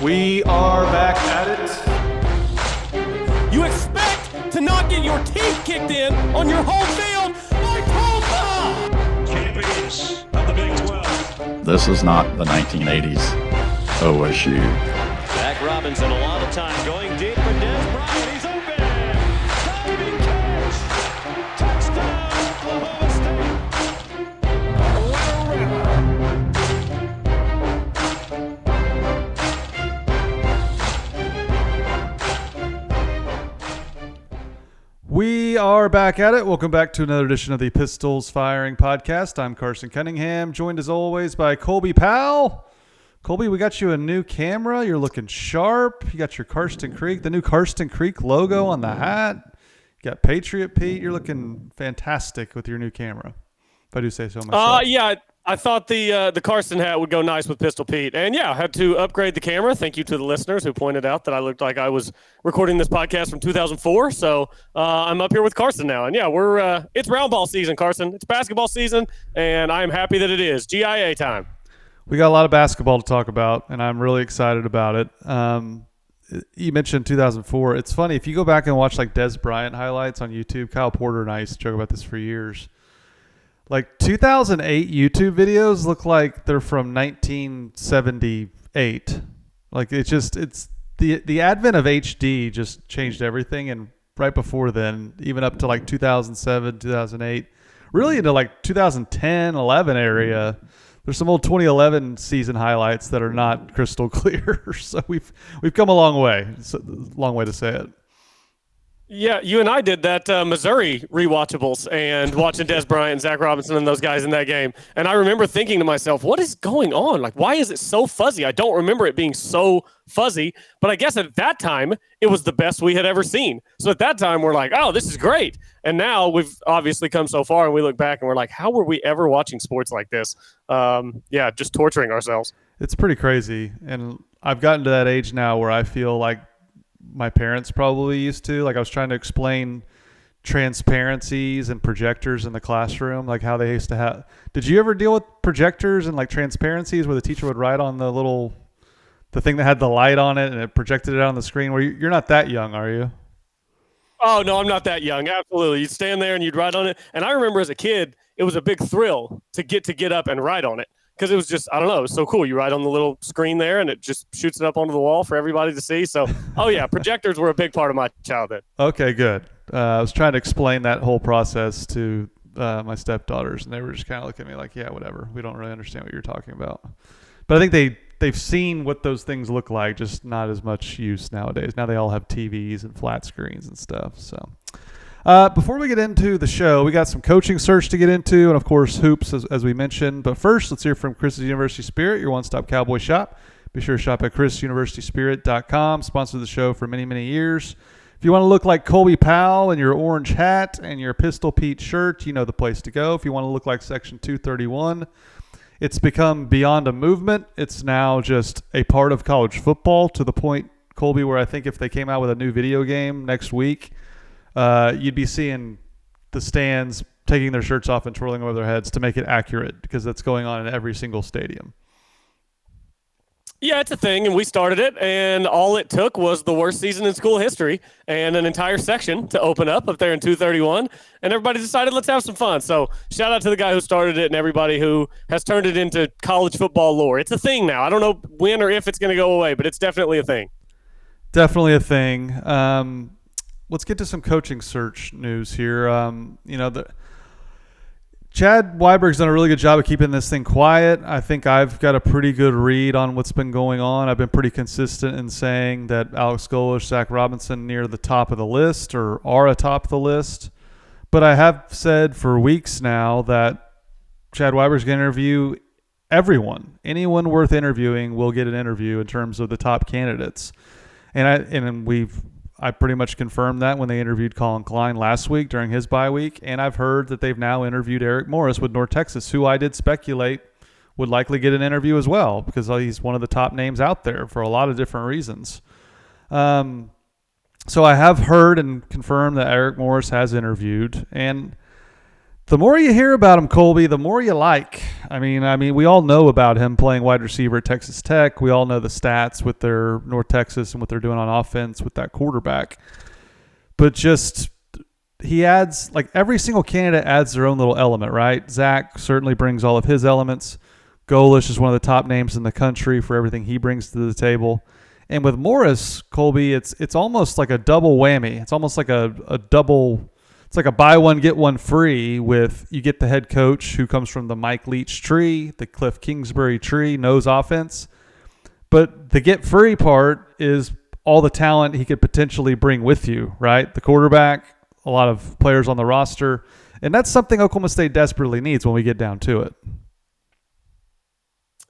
We are back at it. You expect to not get your teeth kicked in on your home field by Tulsa! Champions of the Big 12. This is not the 1980s OSU. Zach Robinson, a lot of time going deep for Des Bryant. He's open. Diving catch. Touchdown, Oklahoma State. We are back at it. Welcome back to another edition of the Pistols Firing Podcast. I'm Carson Cunningham, joined as always by Colby Powell. Colby, we got you a new camera. You're looking sharp. You got your Karsten Creek, the new Karsten Creek logo on the hat. You got Patriot Pete. You're looking fantastic with your new camera, if I do say so myself. Yeah, I thought the Carson hat would go nice with Pistol Pete. And yeah, I had to upgrade the camera. Thank you to the listeners who pointed out that I looked like I was recording this podcast from 2004. So I'm up here with Carson now. And yeah, it's round ball season, Carson. It's basketball season, and I am happy that it is. GIA time. We got a lot of basketball to talk about, and I'm really excited about it. You mentioned 2004. It's funny, if you go back and watch like Des Bryant highlights on YouTube, Kyle Porter and I used to joke about this for years. Like 2008 YouTube videos look like they're from 1978. Like it's the advent of HD just changed everything. And right before then, even up to like 2007, 2008, really into like 2010, 11 area, there's some old 2011 season highlights that are not crystal clear. So we've come a long way. It's a long way to say it. Yeah, you and I did that Missouri rewatchables and watching Des Bryant and Zach Robinson and those guys in that game. And I remember thinking to myself, what is going on? Like, why is it so fuzzy? I don't remember it being so fuzzy. But I guess at that time, it was the best we had ever seen. So at that time, we're like, oh, this is great. And now we've obviously come so far and we look back and we're like, how were we ever watching sports like this? Just torturing ourselves. It's pretty crazy. And I've gotten to that age now where I feel like my parents probably used to. Like I was trying to explain transparencies and projectors in the classroom, like how they used to have. Did you ever deal with projectors and like transparencies where the teacher would write on the thing that had the light on it and it projected it out on the screen? Where you're not that young, are you? Oh, no, I'm not that young. Absolutely. You'd stand there and you'd write on it. And I remember as a kid, it was a big thrill to get up and write on it. Because it was just, I don't know, it was so cool. You write on the little screen there, and it just shoots it up onto the wall for everybody to see. So, oh, yeah, projectors were a big part of my childhood. Okay, good. I was trying to explain that whole process to my stepdaughters, and they were just kind of looking at me like, yeah, whatever. We don't really understand what you're talking about. But I think they've seen what those things look like, just not as much use nowadays. Now they all have TVs and flat screens and stuff. So before we get into the show, we got some coaching search to get into, and of course hoops as we mentioned. But first, let's hear from Chris's University Spirit, your one-stop Cowboy shop. Be sure to shop at chrisuniversityspirit.com, sponsored the show for many, many years. If you want to look like Colby Powell in your orange hat and your Pistol Pete shirt, you know the place to go. If you want to look like Section 231, it's become beyond a movement. It's now just a part of college football, to the point, Colby, where I think if they came out with a new video game next week, you'd be seeing the stands taking their shirts off and twirling over their heads to make it accurate, because that's going on in every single stadium. Yeah, it's a thing, and we started it, and all it took was the worst season in school history and an entire section to open up there in 231, and everybody decided, let's have some fun. So shout out to the guy who started it and everybody who has turned it into college football lore. It's a thing now. I don't know when or if it's going to go away, but it's definitely a thing. Definitely a thing. Let's get to some coaching search news here. Chad Weiberg's done a really good job of keeping this thing quiet. I think I've got a pretty good read on what's been going on. I've been pretty consistent in saying that Alex Golesh, Zach Robinson near the top of the list, or are atop the list. But I have said for weeks now that Chad Weiber's going to interview everyone. Anyone worth interviewing will get an interview in terms of the top candidates. I pretty much confirmed that when they interviewed Colin Klein last week during his bye week. And I've heard that they've now interviewed Eric Morris with North Texas, who I did speculate would likely get an interview as well, because he's one of the top names out there for a lot of different reasons. So I have heard and confirmed that Eric Morris has interviewed. And The more you hear about him, Colby, the more you like. I mean, we all know about him playing wide receiver at Texas Tech. We all know the stats with their North Texas and what they're doing on offense with that quarterback. But just he adds, like every single candidate adds their own little element, right? Zach certainly brings all of his elements. Golish is one of the top names in the country for everything he brings to the table. And with Morris, Colby, it's almost like a double whammy. It's almost like a double. It's like a buy one, get one free with you get the head coach who comes from the Mike Leach tree, the Cliff Kingsbury tree, knows offense. But the get free part is all the talent he could potentially bring with you, right? The quarterback, a lot of players on the roster. And that's something Oklahoma State desperately needs when we get down to it.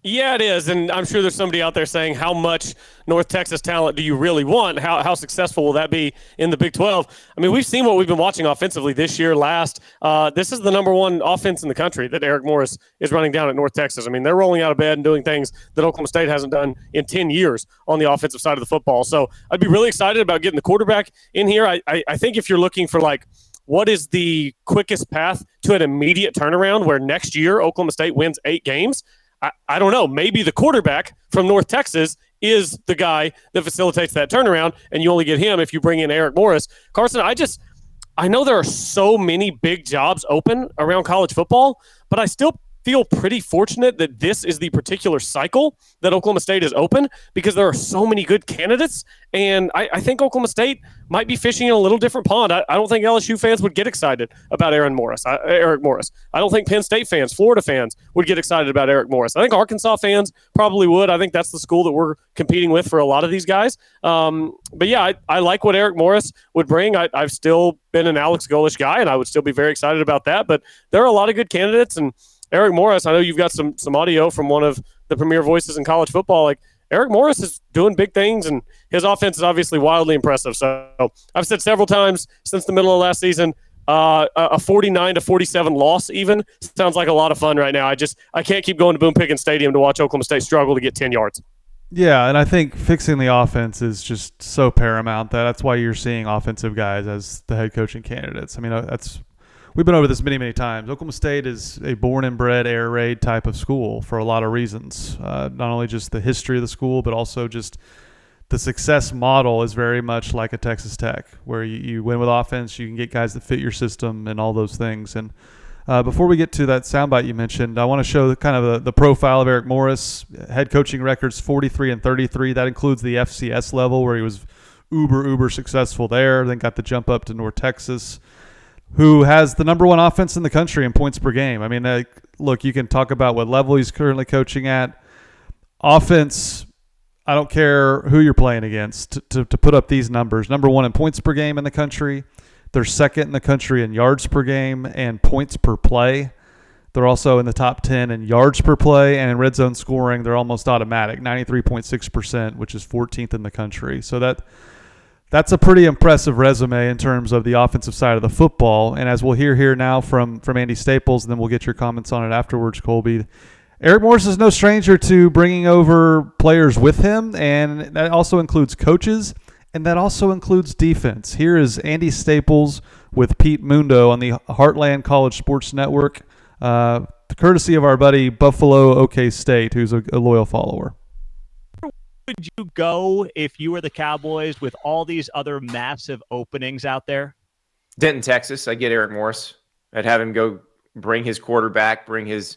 Yeah, it is, and I'm sure there's somebody out there saying, how much North Texas talent do you really want? How successful will that be in the Big 12? I mean, we've seen what we've been watching offensively this year, last. This is the number one offense in the country that Eric Morris is running down at North Texas. I mean, they're rolling out of bed and doing things that Oklahoma State hasn't done in 10 years on the offensive side of the football. So I'd be really excited about getting the quarterback in here. I think if you're looking for, like, what is the quickest path to an immediate turnaround where next year Oklahoma State wins 8 games, I don't know. Maybe the quarterback from North Texas is the guy that facilitates that turnaround, and you only get him if you bring in Eric Morris. Carson, I know there are so many big jobs open around college football, but I still feel pretty fortunate that this is the particular cycle that Oklahoma State is open because there are so many good candidates, and I think Oklahoma State might be fishing in a little different pond. I don't think LSU fans would get excited about Eric Morris. I don't think Penn State fans, Florida fans would get excited about Eric Morris. I think Arkansas fans probably would. I think that's the school that we're competing with for a lot of these guys. But yeah, I like what Eric Morris would bring. I've still been an Alex Golish guy, and I would still be very excited about that. But there are a lot of good candidates, and Eric Morris, I know you've got some audio from one of the premier voices in college football. Like, Eric Morris is doing big things, and his offense is obviously wildly impressive. So I've said several times since the middle of last season, a 49-47 loss even sounds like a lot of fun right now. I can't keep going to Boone Pickens Stadium to watch Oklahoma State struggle to get 10 yards. Yeah, and I think fixing the offense is just so paramount that's why you're seeing offensive guys as the head coaching candidates. I mean, we've been over this many, many times. Oklahoma State is a born and bred air raid type of school for a lot of reasons. Not only just the history of the school, but also just the success model is very much like a Texas Tech, where you win with offense, you can get guys that fit your system and all those things. And before we get to that soundbite you mentioned, I want to show kind of the profile of Eric Morris. Head coaching records 43-33. That includes the FCS level where he was uber successful there, then got the jump up to North Texas, who has the number one offense in the country in points per game. I mean, look, you can talk about what level he's currently coaching at. Offense, I don't care who you're playing against to put up these numbers. Number one in points per game in the country. They're second in the country in yards per game and points per play. They're also in the top 10 in yards per play, and in red zone scoring, they're almost automatic, 93.6%, which is 14th in the country. So that's a pretty impressive resume in terms of the offensive side of the football. And as we'll hear here now from Andy Staples, and then we'll get your comments on it afterwards, Colby, Eric Morris is no stranger to bringing over players with him, and that also includes coaches, and that also includes defense. Here is Andy Staples with Pete Mundo on the Heartland College Sports Network, courtesy of our buddy Buffalo OK State, who's a loyal follower. Would you go if you were the Cowboys with all these other massive openings out there? Denton, Texas. I get Eric Morris. I'd have him go bring his quarterback, bring his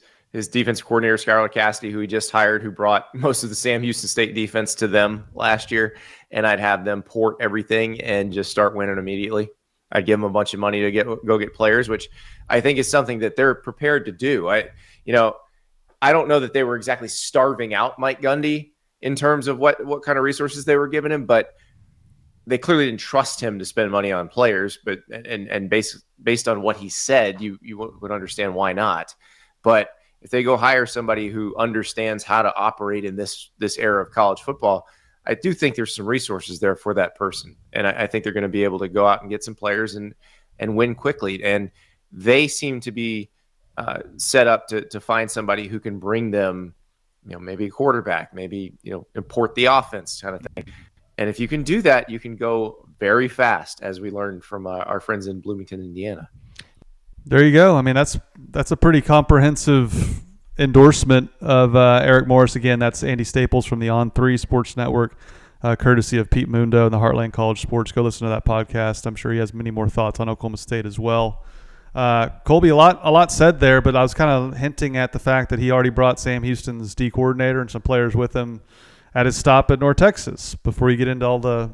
defense coordinator, Skylar Cassidy, who he just hired, who brought most of the Sam Houston State defense to them last year. And I'd have them port everything and just start winning immediately. I'd give them a bunch of money to go get players, which I think is something that they're prepared to do. I don't know that they were exactly starving out Mike Gundy in terms of what kind of resources they were giving him, but they clearly didn't trust him to spend money on players. But based on what he said, you would understand why not. But if they go hire somebody who understands how to operate in this era of college football, I do think there's some resources there for that person, and I think they're going to be able to go out and get some players and win quickly. And they seem to be set up to find somebody who can bring them, maybe a quarterback, maybe, import the offense kind of thing. And if you can do that, you can go very fast, as we learned from our friends in Bloomington, Indiana. There you go. I mean, that's a pretty comprehensive endorsement of Eric Morris. Again, that's Andy Staples from the On3 Sports Network, courtesy of Pete Mundo and the Heartland College Sports. Go listen to that podcast. I'm sure he has many more thoughts on Oklahoma State as well. Colby, a lot said there, but I was kind of hinting at the fact that he already brought Sam Houston's D coordinator and some players with him at his stop at North Texas. Before you get into all the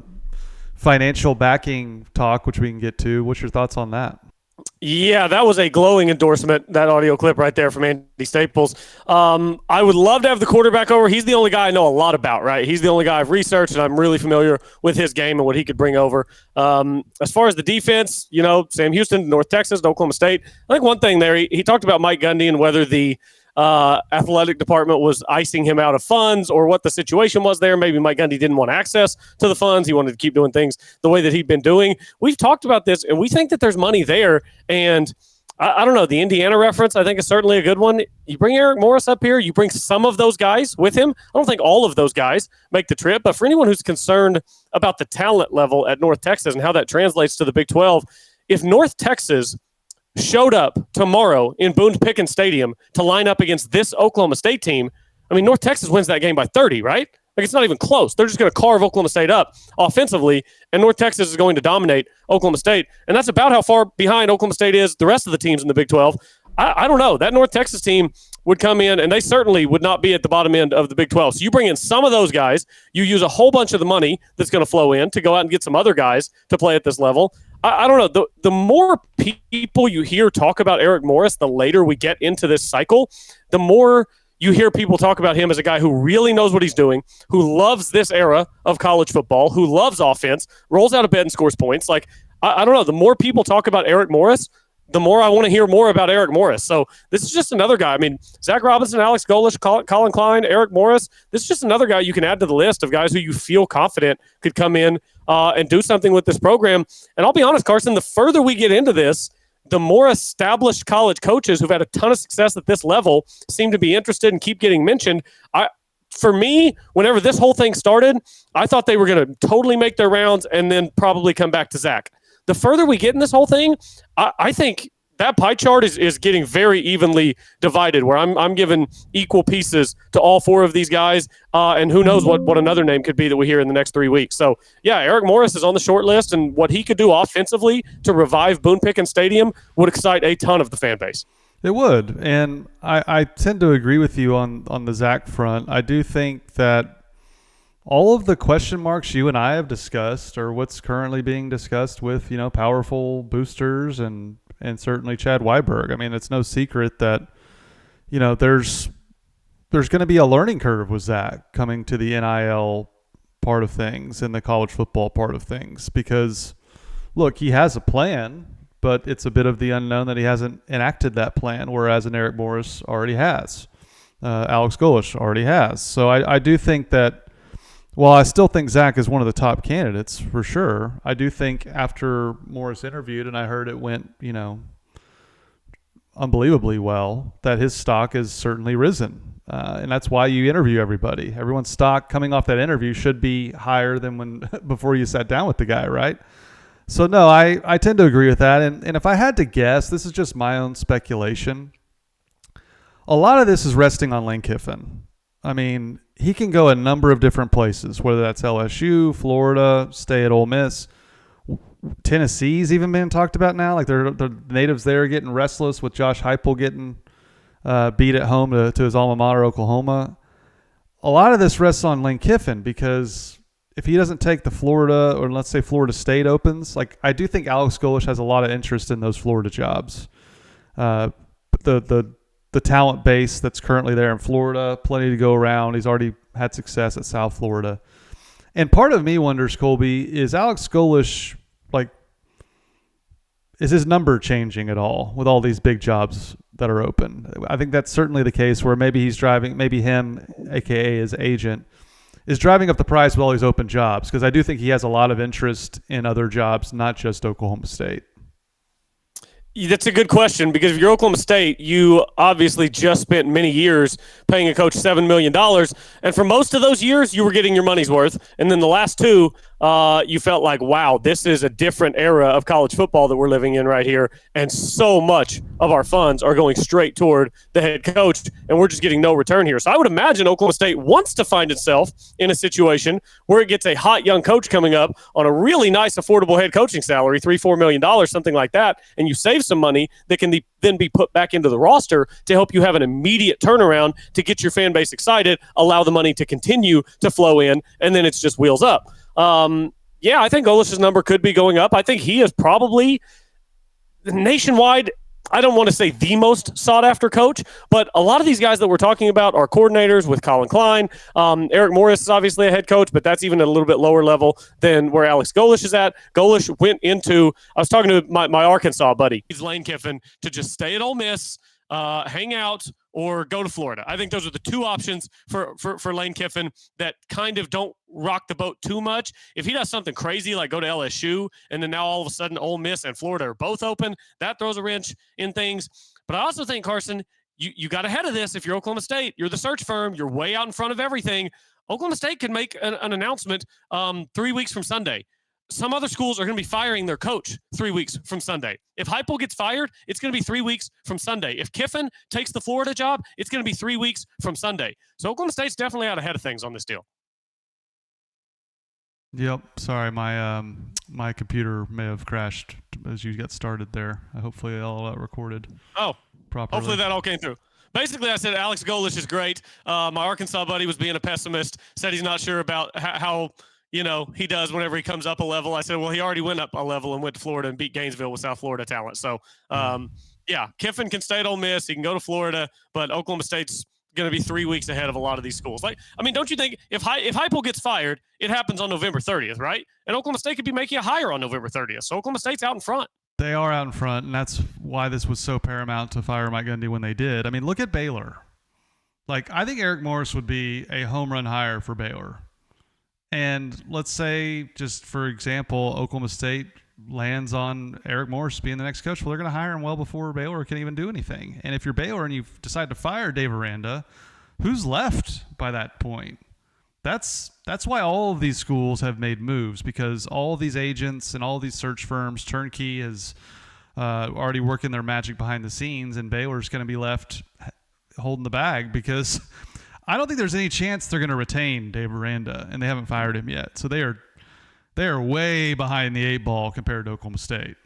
financial backing talk, which we can get to, what's your thoughts on that? Yeah, that was a glowing endorsement, that audio clip right there from Andy Staples. I would love to have the quarterback over. He's the only guy I know a lot about, right? He's the only guy I've researched, and I'm really familiar with his game and what he could bring over. As far as the defense, Sam Houston, North Texas, Oklahoma State. I think one thing there, he talked about Mike Gundy and whether the athletic department was icing him out of funds or what the situation was there. Maybe Mike Gundy didn't want access to the funds. He wanted to keep doing things the way that he'd been doing. We've talked about this, and we think that there's money there. And I don't know, the Indiana reference I think is certainly a good one. You bring Eric Morris up here, you bring some of those guys with him. I don't think all of those guys make the trip, but for anyone who's concerned about the talent level at North Texas and how that translates to the Big 12, if North Texas showed up tomorrow in Pecking Stadium to line up against this Oklahoma State team, I mean, North Texas wins that game by 30, right? Like, it's not even close. They're just going to carve Oklahoma State up offensively, and North Texas is going to dominate Oklahoma State. And that's about how far behind Oklahoma State is the rest of the teams in the Big 12. I don't know. That North Texas team would come in, and they certainly would not be at the bottom end of the Big 12. So you bring in some of those guys. You use a whole bunch of the money that's going to flow in to go out and get some other guys to play at this level. I don't know. The more people you hear talk about Eric Morris, the later we get into this cycle, the more you hear people talk about him as a guy who really knows what he's doing, who loves this era of college football, who loves offense, rolls out of bed and scores points. Like, I don't know. The more people talk about Eric Morris, the more I want to hear more about Eric Morris. So this is just another guy. I mean, Zach Robinson, Alex Golish, Colin Klein, Eric Morris, this is just another guy you can add to the list of guys who you feel confident could come in and do something with this program. And I'll be honest, Carson, the further we get into this, the more established college coaches who've had a ton of success at this level seem to be interested and keep getting mentioned. For me, whenever this whole thing started, I thought they were going to totally make their rounds and then probably come back to Zach. The further we get in this whole thing, I think that pie chart is getting very evenly divided, where I'm giving equal pieces to all four of these guys, and who knows what another name could be that we hear in the next 3 weeks. So, yeah, Eric Morris is on the short list, and what he could do offensively to revive Pecking Stadium would excite a ton of the fan base. It would, and I tend to agree with you on the Zach front. I do think that all of the question marks you and I have discussed are what's currently being discussed with, powerful boosters and certainly Chad Weiberg. I mean, it's no secret that, there's going to be a learning curve with Zach coming to the NIL part of things and the college football part of things because, look, he has a plan, but it's a bit of the unknown that he hasn't enacted that plan, whereas an Eric Morris already has. Alex Golish already has. So I do think that, while I still think Zach is one of the top candidates for sure, I do think after Morris interviewed, and I heard it went, unbelievably well, that his stock has certainly risen. And that's why you interview everybody. Everyone's stock coming off that interview should be higher than before you sat down with the guy, right? So, no, I tend to agree with that. And if I had to guess, this is just my own speculation. A lot of this is resting on Lane Kiffin. I mean, he can go a number of different places, whether that's LSU, Florida, stay at Ole Miss. Tennessee's even been talked about now. Like, the natives there are getting restless with Josh Heupel getting beat at home to his alma mater, Oklahoma. A lot of this rests on Lane Kiffin because if he doesn't take the Florida, or let's say Florida State opens, like, I do think Alex Golish has a lot of interest in those Florida jobs. The talent base that's currently there in Florida, plenty to go around. He's already had success at South Florida. And part of me wonders, Colby, is Alex Golish, is his number changing at all with all these big jobs that are open? I think that's certainly the case where maybe him, a.k.a. his agent, is driving up the price with all these open jobs, because I do think he has a lot of interest in other jobs, not just Oklahoma State. That's a good question, because if you're Oklahoma State, you obviously just spent many years paying a coach $7 million. And for most of those years, you were getting your money's worth. And then the last two, you felt like, wow, this is a different era of college football that we're living in right here. And so much of our funds are going straight toward the head coach, and we're just getting no return here. So I would imagine Oklahoma State wants to find itself in a situation where it gets a hot young coach coming up on a really nice, affordable head coaching salary, $3-4 million, something like that, and you save some money that can then be put back into the roster to help you have an immediate turnaround to get your fan base excited, allow the money to continue to flow in, and then it's just wheels up. Yeah, I think Golish's number could be going up. I think he is probably nationwide, I don't want to say the most sought-after coach, but a lot of these guys that we're talking about are coordinators with Colin Klein. Eric Morris is obviously a head coach, but that's even at a little bit lower level than where Alex Golish is at. Golish went into – I was talking to my Arkansas buddy. He's Lane Kiffin to just stay at Ole Miss, hang out, or go to Florida. I think those are the two options for Lane Kiffin that kind of don't rock the boat too much. If he does something crazy like go to LSU and then now all of a sudden Ole Miss and Florida are both open, that throws a wrench in things. But I also think, Carson, you got ahead of this. If you're Oklahoma State, you're the search firm, you're way out in front of everything. Oklahoma State can make an announcement 3 weeks from Sunday. Some other schools are going to be firing their coach 3 weeks from Sunday. If Heupel gets fired, it's going to be 3 weeks from Sunday. If Kiffin takes the Florida job, it's going to be 3 weeks from Sunday. So Oklahoma State's definitely out ahead of things on this deal. Yep. Sorry, my computer may have crashed as you got started there. Hopefully all recorded. Oh, properly. Hopefully that all came through. Basically, I said Alex Golish is great. My Arkansas buddy was being a pessimist, said he's not sure about how he does whenever he comes up a level. I said, well, he already went up a level and went to Florida and beat Gainesville with South Florida talent. So, yeah, Kiffin can stay at Ole Miss. He can go to Florida, but Oklahoma State's going to be 3 weeks ahead of a lot of these schools. Don't you think if Heupel gets fired, it happens on November 30th, right? And Oklahoma State could be making a hire on November 30th. So Oklahoma State's out in front. They are out in front, and that's why this was so paramount to fire Mike Gundy when they did. I mean, look at Baylor. I think Eric Morris would be a home run hire for Baylor. And let's say, just for example, Oklahoma State lands on Eric Morris being the next coach. Well, they're going to hire him well before Baylor can even do anything. And if you're Baylor and you decide to fire Dave Aranda, who's left by that point? That's why all of these schools have made moves, because all of these agents and all these search firms, Turnkey is already working their magic behind the scenes, and Baylor's going to be left holding the bag because – I don't think there's any chance they're going to retain Dave Aranda, and they haven't fired him yet. So they are way behind the eight ball compared to Oklahoma State.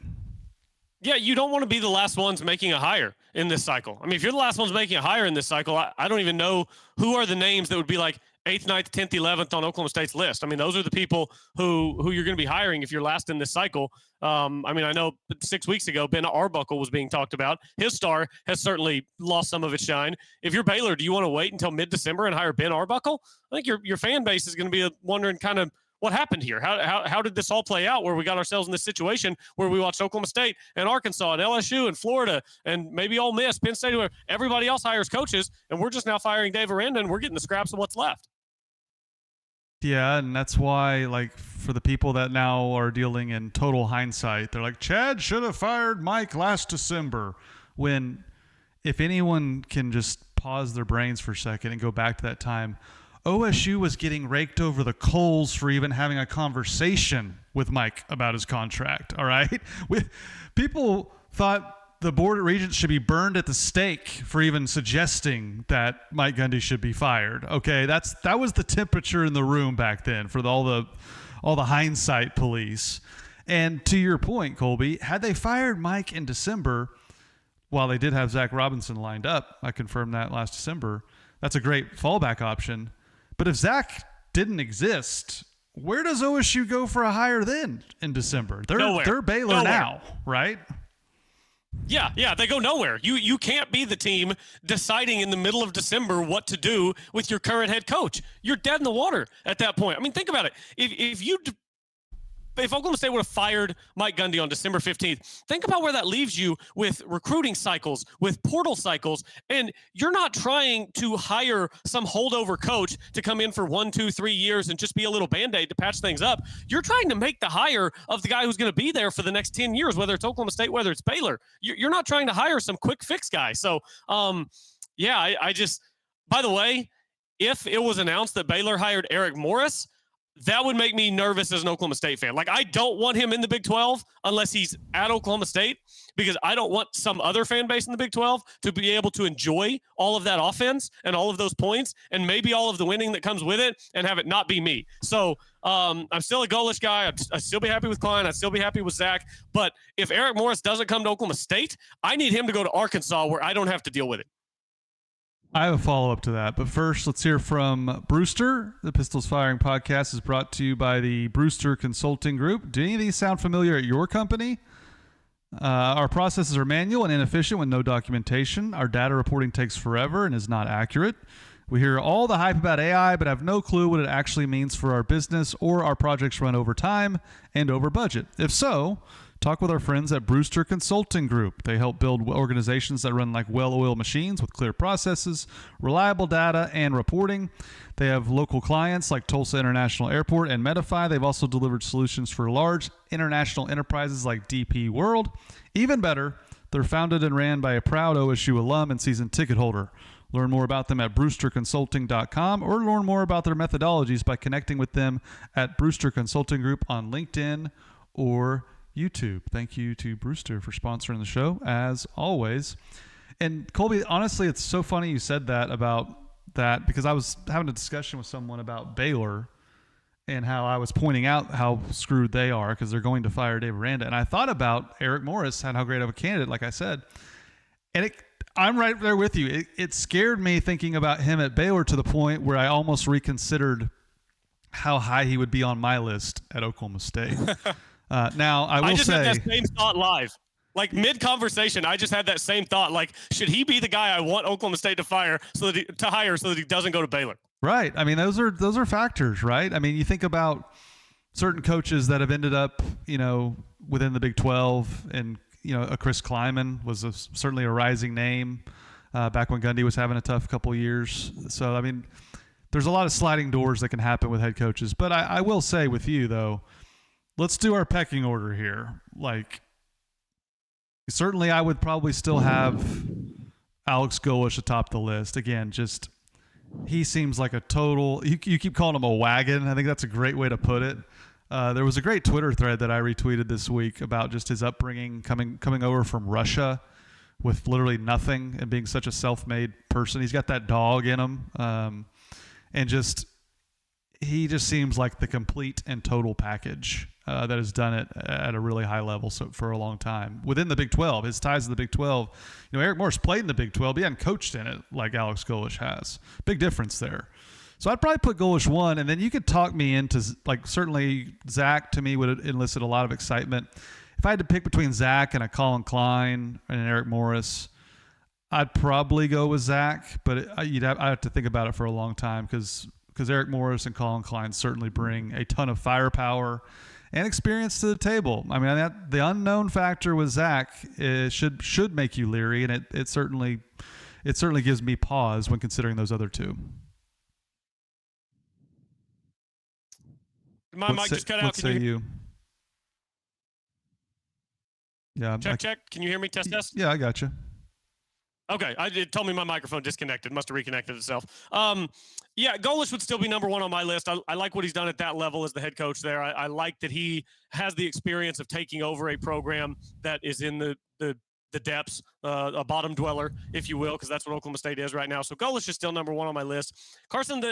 Yeah, you don't want to be the last ones making a hire in this cycle. I mean, if you're the last ones making a hire in this cycle, I don't even know who are the names that would be like 8th, 9th, 10th, 11th on Oklahoma State's list. I mean, those are the people who you're going to be hiring if you're last in this cycle. I know 6 weeks ago, Ben Arbuckle was being talked about. His star has certainly lost some of its shine. If you're Baylor, do you want to wait until mid-December and hire Ben Arbuckle? I think your fan base is going to be wondering kind of what happened here. How did this all play out where we got ourselves in this situation where we watched Oklahoma State and Arkansas and LSU and Florida and maybe Ole Miss, Penn State, where everybody else hires coaches, and we're just now firing Dave Aranda and we're getting the scraps of what's left. Yeah, and that's why, for the people that now are dealing in total hindsight, they're like, Chad should have fired Mike last December. When, if anyone can just pause their brains for a second and go back to that time, OSU was getting raked over the coals for even having a conversation with Mike about his contract, all right? People thought the Board of Regents should be burned at the stake for even suggesting that Mike Gundy should be fired. Okay, that was the temperature in the room back then for all the hindsight police. And to your point, Colby, had they fired Mike in December, while they did have Zach Robinson lined up, I confirmed that last December, that's a great fallback option. But if Zach didn't exist, where does OSU go for a hire then in December? They're Baylor now, right? Yeah, they go nowhere. You can't be the team deciding in the middle of December what to do with your current head coach. You're dead in the water at that point. I mean, think about it. If Oklahoma State would have fired Mike Gundy on December 15th, think about where that leaves you with recruiting cycles, with portal cycles, and you're not trying to hire some holdover coach to come in for 1, 2, 3 years and just be a little Band-Aid to patch things up. You're trying to make the hire of the guy who's going to be there for the next 10 years, whether it's Oklahoma State, whether it's Baylor. You're not trying to hire some quick fix guy. So, I just, by the way, if it was announced that Baylor hired Eric Morris, that would make me nervous as an Oklahoma State fan. Like, I don't want him in the Big 12 unless he's at Oklahoma State, because I don't want some other fan base in the Big 12 to be able to enjoy all of that offense and all of those points and maybe all of the winning that comes with it and have it not be me. So I'm still a Golish guy. I'd still be happy with Klein. I'd still be happy with Zach. But if Eric Morris doesn't come to Oklahoma State, I need him to go to Arkansas where I don't have to deal with it. I have a follow-up to that, but first let's hear from Brewster. The Pistols Firing Podcast is brought to you by the Brewster Consulting Group. Do any of these sound familiar at your company? Our processes are manual and inefficient with no documentation. Our data reporting takes forever and is not accurate. We hear all the hype about AI, but have no clue what it actually means for our business, or our projects run over time and over budget. If so, talk with our friends at Brewster Consulting Group. They help build organizations that run like well-oiled machines with clear processes, reliable data, and reporting. They have local clients like Tulsa International Airport and Medify. They've also delivered solutions for large international enterprises like DP World. Even better, they're founded and ran by a proud OSU alum and season ticket holder. Learn more about them at brewsterconsulting.com, or learn more about their methodologies by connecting with them at Brewster Consulting Group on LinkedIn or YouTube. Thank you to Brewster for sponsoring the show, as always. And Colby, honestly, it's so funny you said that about that, because I was having a discussion with someone about Baylor and how I was pointing out how screwed they are because they're going to fire Dave Aranda. And I thought about Eric Morris and how great of a candidate, like I said. And I'm right there with you. It scared me thinking about him at Baylor to the point where I almost reconsidered how high he would be on my list at Oklahoma State. Now, I just had that same thought live. Like mid-conversation, I just had that same thought. Like, should he be the guy I want Oklahoma State to hire so that he doesn't go to Baylor? Right. I mean, those are factors, right? I mean, you think about certain coaches that have ended up, within the Big 12, and a Chris Kleiman was certainly a rising name back when Gundy was having a tough couple of years. So, I mean, there's a lot of sliding doors that can happen with head coaches. But I will say with you, though, let's do our pecking order here. Like, certainly I would probably still have Alex Golish atop the list. Again, just he seems like a total – you keep calling him a wagon. I think that's a great way to put it. There was a great Twitter thread that I retweeted this week about just his upbringing, coming over from Russia with literally nothing and being such a self-made person. He's got that dog in him, and he just seems like the complete and total package that has done it at a really high level for a long time within the Big 12. His ties to the Big 12. Eric Morris played in the Big 12. He hadn't coached in it like Alex Golish has. Big difference there. So I'd probably put Golish one, and then you could talk me into, like, certainly Zach to me would elicit a lot of excitement. If I had to pick between Zach and a Colin Klein and an Eric Morris, I'd probably go with Zach, but I'd have to think about it for a long time because Eric Morris and Colin Klein certainly bring a ton of firepower and experience to the table. I mean, the unknown factor with Zach should make you leery, and it certainly gives me pause when considering those other two. My mic just cut out. What say you? Yeah. Check. Can you hear me? Test. Yeah, I got you. Okay. It told me my microphone disconnected. Must have reconnected itself. Yeah, Golish would still be number one on my list. I like what he's done at that level as the head coach there. I like that he has the experience of taking over a program that is in the depths, a bottom dweller, if you will, because that's what Oklahoma State is right now. So Golish is still number one on my list. Carson,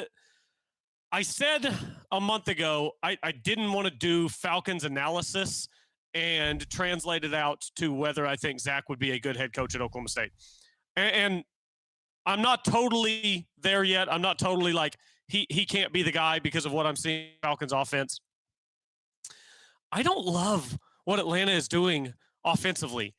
I said a month ago I didn't want to do Falcons analysis and translate it out to whether I think Zach would be a good head coach at Oklahoma State. And I'm not totally there yet. I'm not totally like he can't be the guy because of what I'm seeing in Falcons offense. I don't love what Atlanta is doing offensively.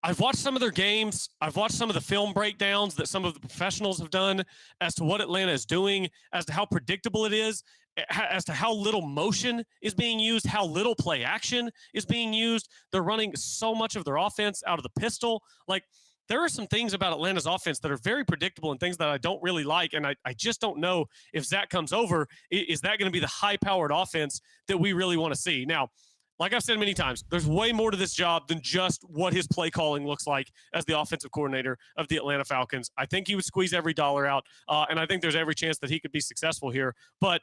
I've watched some of their games. I've watched some of the film breakdowns that some of the professionals have done as to what Atlanta is doing, as to how predictable it is, as to how little motion is being used, how little play action is being used. They're running so much of their offense out of the pistol. Like, there are some things about Atlanta's offense that are very predictable and things that I don't really like. And I just don't know if Zach comes over, is that going to be the high-powered offense that we really want to see? Now, like I've said many times, there's way more to this job than just what his play calling looks like as the offensive coordinator of the Atlanta Falcons. I think he would squeeze every dollar out, and I think there's every chance that he could be successful here. But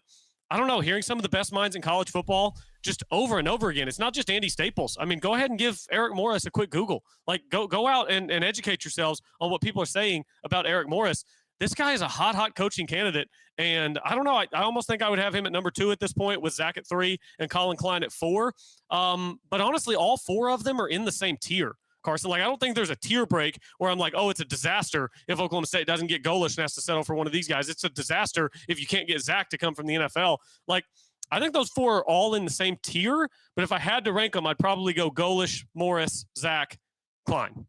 I don't know, hearing some of the best minds in college football just over and over again. It's not just Andy Staples. I mean, go ahead and give Eric Morris a quick Google. Like, go out and educate yourselves on what people are saying about Eric Morris. This guy is a hot coaching candidate. And I don't know. I almost think I would have him at number 2 at this point, with Zach at 3 and Colin Klein at 4. But honestly, all 4 of them are in the same tier, Carson. Like, I don't think there's a tier break where I'm like, oh, it's a disaster if Oklahoma State doesn't get Golish and has to settle for one of these guys. It's a disaster if you can't get Zach to come from the NFL. Like, I think those 4 are all in the same tier. But if I had to rank them, I'd probably go Golish, Morris, Zach, Klein.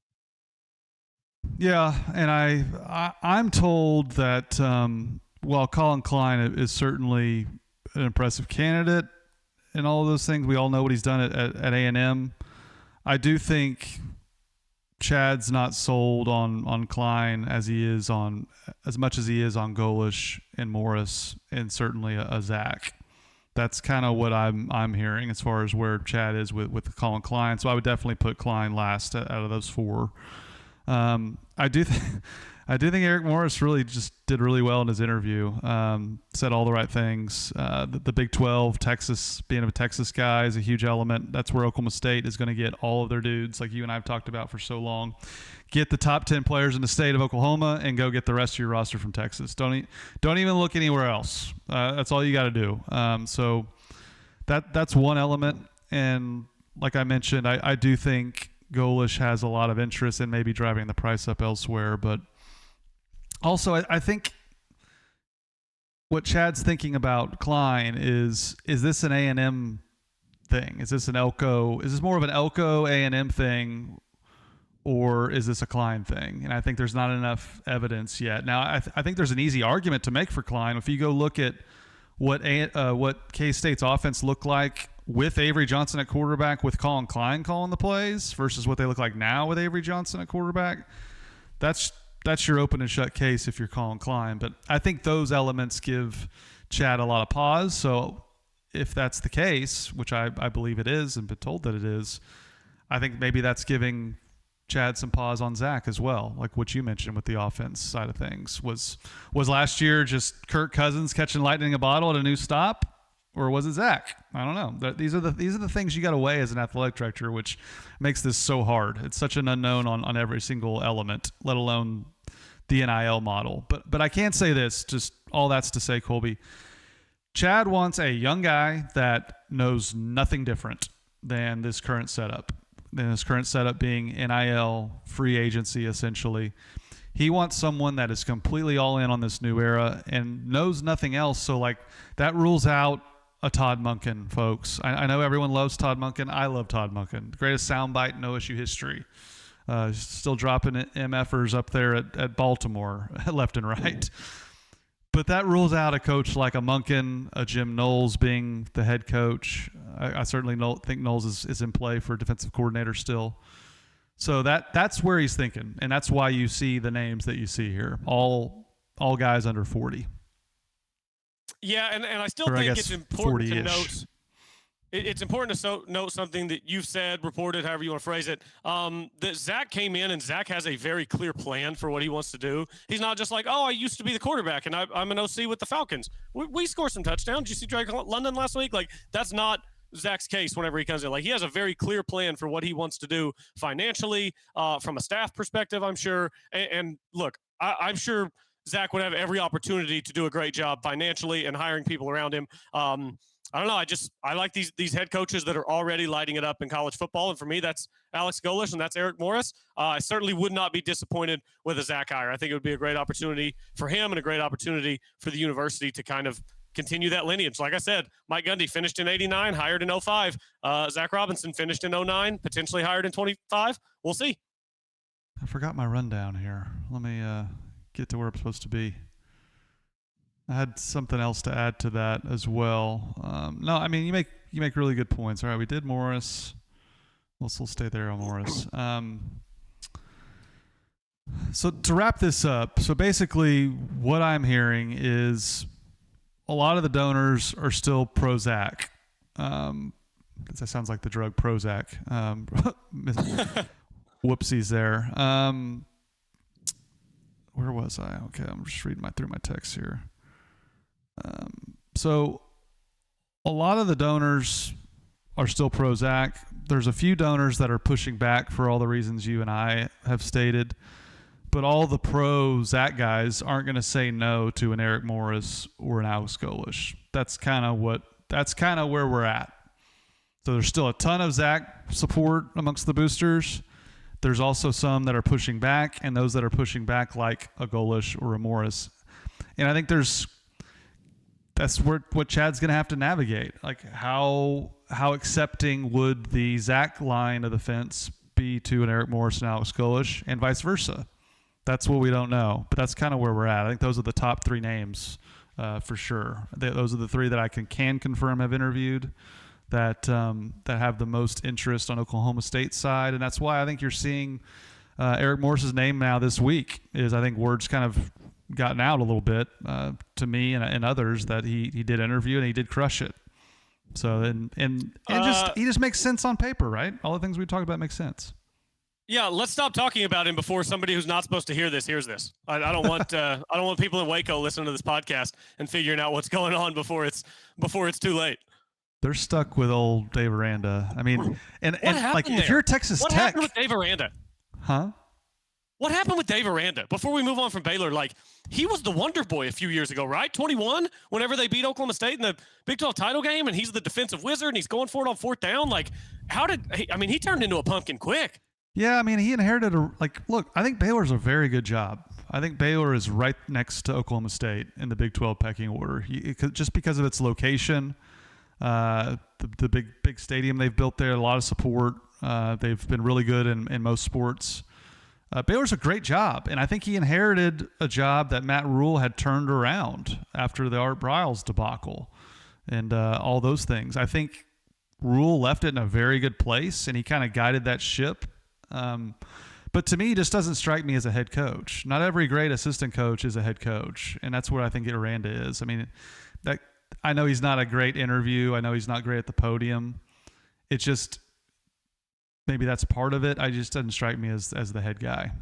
Yeah, and I'm told that while Colin Klein is certainly an impressive candidate and all of those things, we all know what he's done at A&M. I do think Chad's not sold on Klein as much as he is on Golish and Morris, and certainly a Zach. That's kind of what I'm hearing as far as where Chad is with Colin Klein. So I would definitely put Klein last out of those 4. I do think Eric Morris really just did really well in his interview. Said all the right things. The Big 12, Texas, being a Texas guy is a huge element. That's where Oklahoma State is going to get all of their dudes, like you and I have talked about for so long. Get the top 10 players in the state of Oklahoma and go get the rest of your roster from Texas. Don't even look anywhere else. That's all you got to do. So that's one element. And like I mentioned, I do think Golish has a lot of interest in maybe driving the price up elsewhere, but also I think what Chad's thinking about Klein is this an A&M thing? Is this an Elko? Is this more of an Elko A&M thing, or is this a Klein thing? And I think there's not enough evidence yet. Now, I think there's an easy argument to make for Klein. If you go look at what K-State's offense looked like with Avery Johnson at quarterback, with Colin Klein calling the plays, versus what they look like now with Avery Johnson at quarterback, that's your open and shut case if you're Colin Klein. But I think those elements give Chad a lot of pause. So if that's the case, which I believe it is and been told that it is, I think maybe that's giving Chad some pause on Zach as well, like what you mentioned with the offense side of things. Was last year just Kirk Cousins catching lightning in a bottle at a new stop? Or was it Zach? I don't know. These are the things you got to weigh as an athletic director, which makes this so hard. It's such an unknown on every single element, let alone the NIL model. But I can say this, just all that's to say, Colby, Chad wants a young guy that knows nothing different than this current setup. Than this current setup being NIL, free agency essentially. He wants someone that is completely all in on this new era and knows nothing else. So like that rules out a Todd Monken, folks. I know everyone loves Todd Monken. I love Todd Monken. Greatest soundbite in OSU history. Still dropping MFers up there at Baltimore, left and right. But that rules out a coach like a Monken, a Jim Knowles being the head coach. I certainly think Knowles is in play for defensive coordinator still. So that's where he's thinking, and that's why you see the names that you see here. All guys under 40. Yeah, and I still think it's important to note. It's important to note something that you've said, reported, however you want to phrase it, that Zach came in and Zach has a very clear plan for what he wants to do. He's not just like, oh, I used to be the quarterback and I'm an OC with the Falcons. We score some touchdowns. Did you see Drake London last week? Like, that's not Zach's case whenever he comes in. Like, he has a very clear plan for what he wants to do financially, from a staff perspective, I'm sure. And look, I'm sure Zach would have every opportunity to do a great job financially and hiring people around him. I don't know. I like these head coaches that are already lighting it up in college football. And for me, that's Alex Golish and that's Eric Morris. I certainly would not be disappointed with a Zach hire. I think it would be a great opportunity for him and a great opportunity for the university to kind of continue that lineage. Like I said, Mike Gundy finished in 89, hired in 05. Zach Robinson finished in 09, potentially hired in 25. We'll see. I forgot my rundown here. Let me get to where I'm supposed to be. I had something else to add to that as well. No, I mean, you make really good points. All right, we did Morris. We'll stay there on Morris. So to wrap this up, so basically what I'm hearing is a lot of the donors are still pro-Zach. That sounds like the drug Prozac. Whoopsies there. Where was I? Okay, I'm just reading through my text here. So A lot of the donors are still pro Zach. There's a few donors that are pushing back for all the reasons you and I have stated. But all the pro Zach guys aren't going to say no to an Eric Morris or an Alex Golish. That's kind of where we're at. So there's still a ton of Zach support amongst the boosters. There's also some that are pushing back, and those that are pushing back like a Golish or a Morris. And I think that's what Chad's going to have to navigate. Like how accepting would the Zach line of the fence be to an Eric Morris and Alex Golish, and vice versa? That's what we don't know, but that's kind of where we're at. I think those are the top three names for sure. Those are the three that I can confirm have interviewed that have the most interest on Oklahoma State's side, and that's why I think you're seeing Eric Morris's name now this week. I think word's kind of gotten out a little bit to me and others that he did interview and he did crush it. So he just makes sense on paper, right? All the things we talk about make sense. Yeah, let's stop talking about him before somebody who's not supposed to hear this hears this. I don't want people in Waco listening to this podcast and figuring out what's going on before it's too late. They're stuck with old Dave Aranda. I mean, and like there? if you're Texas what Tech, happened with Dave Aranda? Huh? What happened with Dave Aranda? Before we move on from Baylor, like he was the wonder boy a few years ago, right? 21, whenever they beat Oklahoma State in the Big 12 title game, and he's the defensive wizard, and he's going for it on fourth down. Like, he turned into a pumpkin quick. Yeah, I mean, he inherited look, I think Baylor's a very good job. I think Baylor is right next to Oklahoma State in the Big 12 pecking order, just because of its location, the big stadium they've built there, a lot of support. They've been really good in most sports. Baylor's a great job, and I think he inherited a job that Matt Rule had turned around after the Art Briles debacle and all those things. I think Rule left it in a very good place, and he kind of guided that ship. But to me, he just doesn't strike me as a head coach. Not every great assistant coach is a head coach, and that's what I think Aranda is. I mean, I know he's not a great interview. I know he's not great at the podium. It's just maybe that's part of it. I just doesn't strike me as the head guy.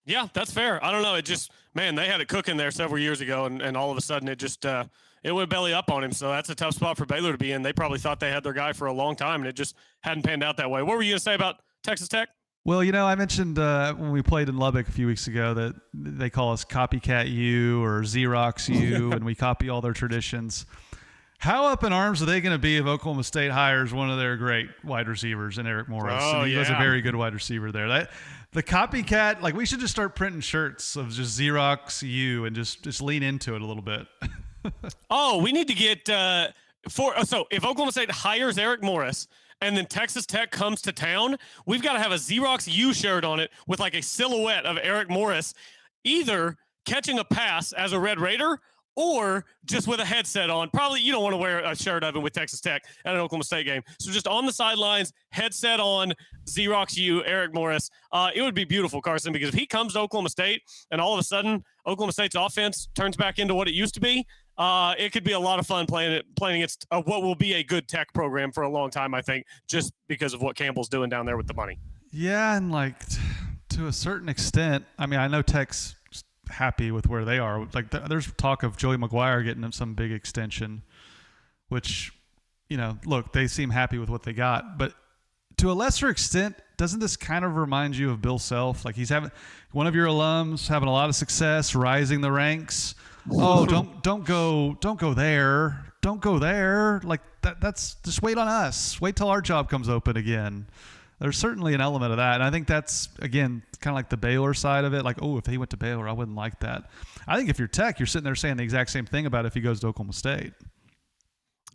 Yeah, that's fair. I don't know. It just, man, they had it cooking there several years ago, and all of a sudden it just it went belly up on him. So that's a tough spot for Baylor to be in. They probably thought they had their guy for a long time, and it just hadn't panned out that way. What were you going to say about Texas Tech? Well, I mentioned when we played in Lubbock a few weeks ago that they call us Copycat U or Xerox U, and we copy all their traditions. How up in arms are they going to be if Oklahoma State hires one of their great wide receivers in Eric Morris? Oh, he was a very good wide receiver there. The copycat, like we should just start printing shirts of just Xerox U and just lean into it a little bit. Oh, we need to get so if Oklahoma State hires Eric Morris and then Texas Tech comes to town, we've got to have a Xerox U shirt on it with like a silhouette of Eric Morris, either catching a pass as a Red Raider or just with a headset on. Probably you don't want to wear a shirt of him with Texas Tech at an Oklahoma State game. So just on the sidelines, headset on, Xerox U, Eric Morris. It would be beautiful, Carson, because if he comes to Oklahoma State and all of a sudden Oklahoma State's offense turns back into what it used to be, it could be a lot of fun playing against what will be a good Tech program for a long time, I think, just because of what Campbell's doing down there with the money. Yeah, and like to a certain extent, I mean, I know Tech's happy with where they are. Like there's talk of Joey McGuire getting them some big extension, which, look, they seem happy with what they got. But to a lesser extent, doesn't this kind of remind you of Bill Self? Like he's having one of your alums having a lot of success, rising the ranks. Oh, don't go there. Don't go there. Like that's just wait on us. Wait till our job comes open again. There's certainly an element of that. And I think that's, again, kind of like the Baylor side of it. Like, oh, if he went to Baylor, I wouldn't like that. I think if you're Tech, you're sitting there saying the exact same thing about if he goes to Oklahoma State.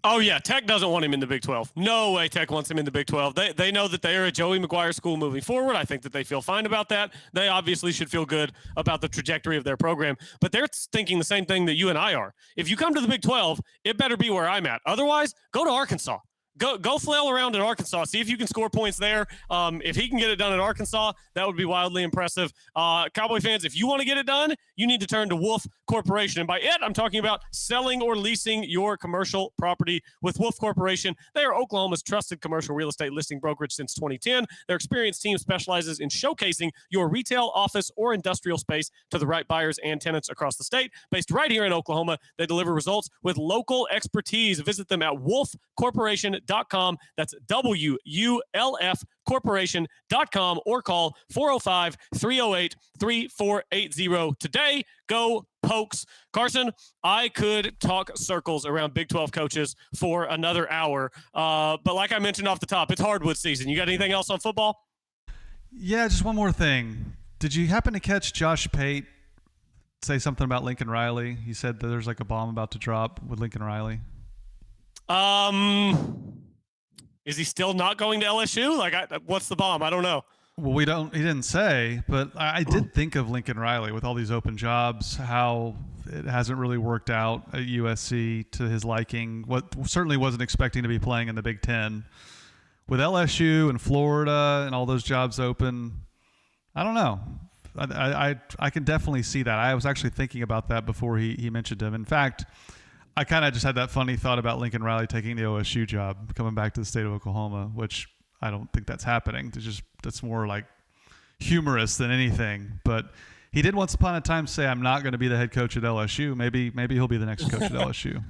Oh, yeah. Tech doesn't want him in the Big 12. No way Tech wants him in the Big 12. They know that they are a Joey McGuire school moving forward. I think that they feel fine about that. They obviously should feel good about the trajectory of their program. But they're thinking the same thing that you and I are. If you come to the Big 12, it better be where I'm at. Otherwise, go to Arkansas. go flail around at Arkansas. See if you can score points there. If he can get it done at Arkansas, that would be wildly impressive. Cowboy fans, if you want to get it done, you need to turn to Wolf Corporation. And by it, I'm talking about selling or leasing your commercial property with Wolf Corporation. They are Oklahoma's trusted commercial real estate listing brokerage since 2010. Their experienced team specializes in showcasing your retail, office, or industrial space to the right buyers and tenants across the state. Based right here in Oklahoma, they deliver results with local expertise. Visit them at wolfcorporation.com. That's WULF corporation.com or call 405-308-3480 today. Go Pokes. Carson, I could talk circles around Big 12 coaches for another hour. But like I mentioned off the top, it's hardwood season. You got anything else on football? Yeah, just one more thing. Did you happen to catch Josh Pate say something about Lincoln Riley? He said that there's like a bomb about to drop with Lincoln Riley. Is he still not going to LSU? What's the bomb? I don't know. Well, he didn't say, but I did think of Lincoln Riley with all these open jobs, how it hasn't really worked out at USC to his liking. What certainly wasn't expecting to be playing in the Big Ten. With LSU and Florida and all those jobs open, I don't know. I can definitely see that. I was actually thinking about that before he mentioned him. In fact, I kind of just had that funny thought about Lincoln Riley taking the OSU job, coming back to the state of Oklahoma, which I don't think that's happening. That's more like humorous than anything. But he did once upon a time say, "I'm not going to be the head coach at LSU." Maybe he'll be the next coach at LSU.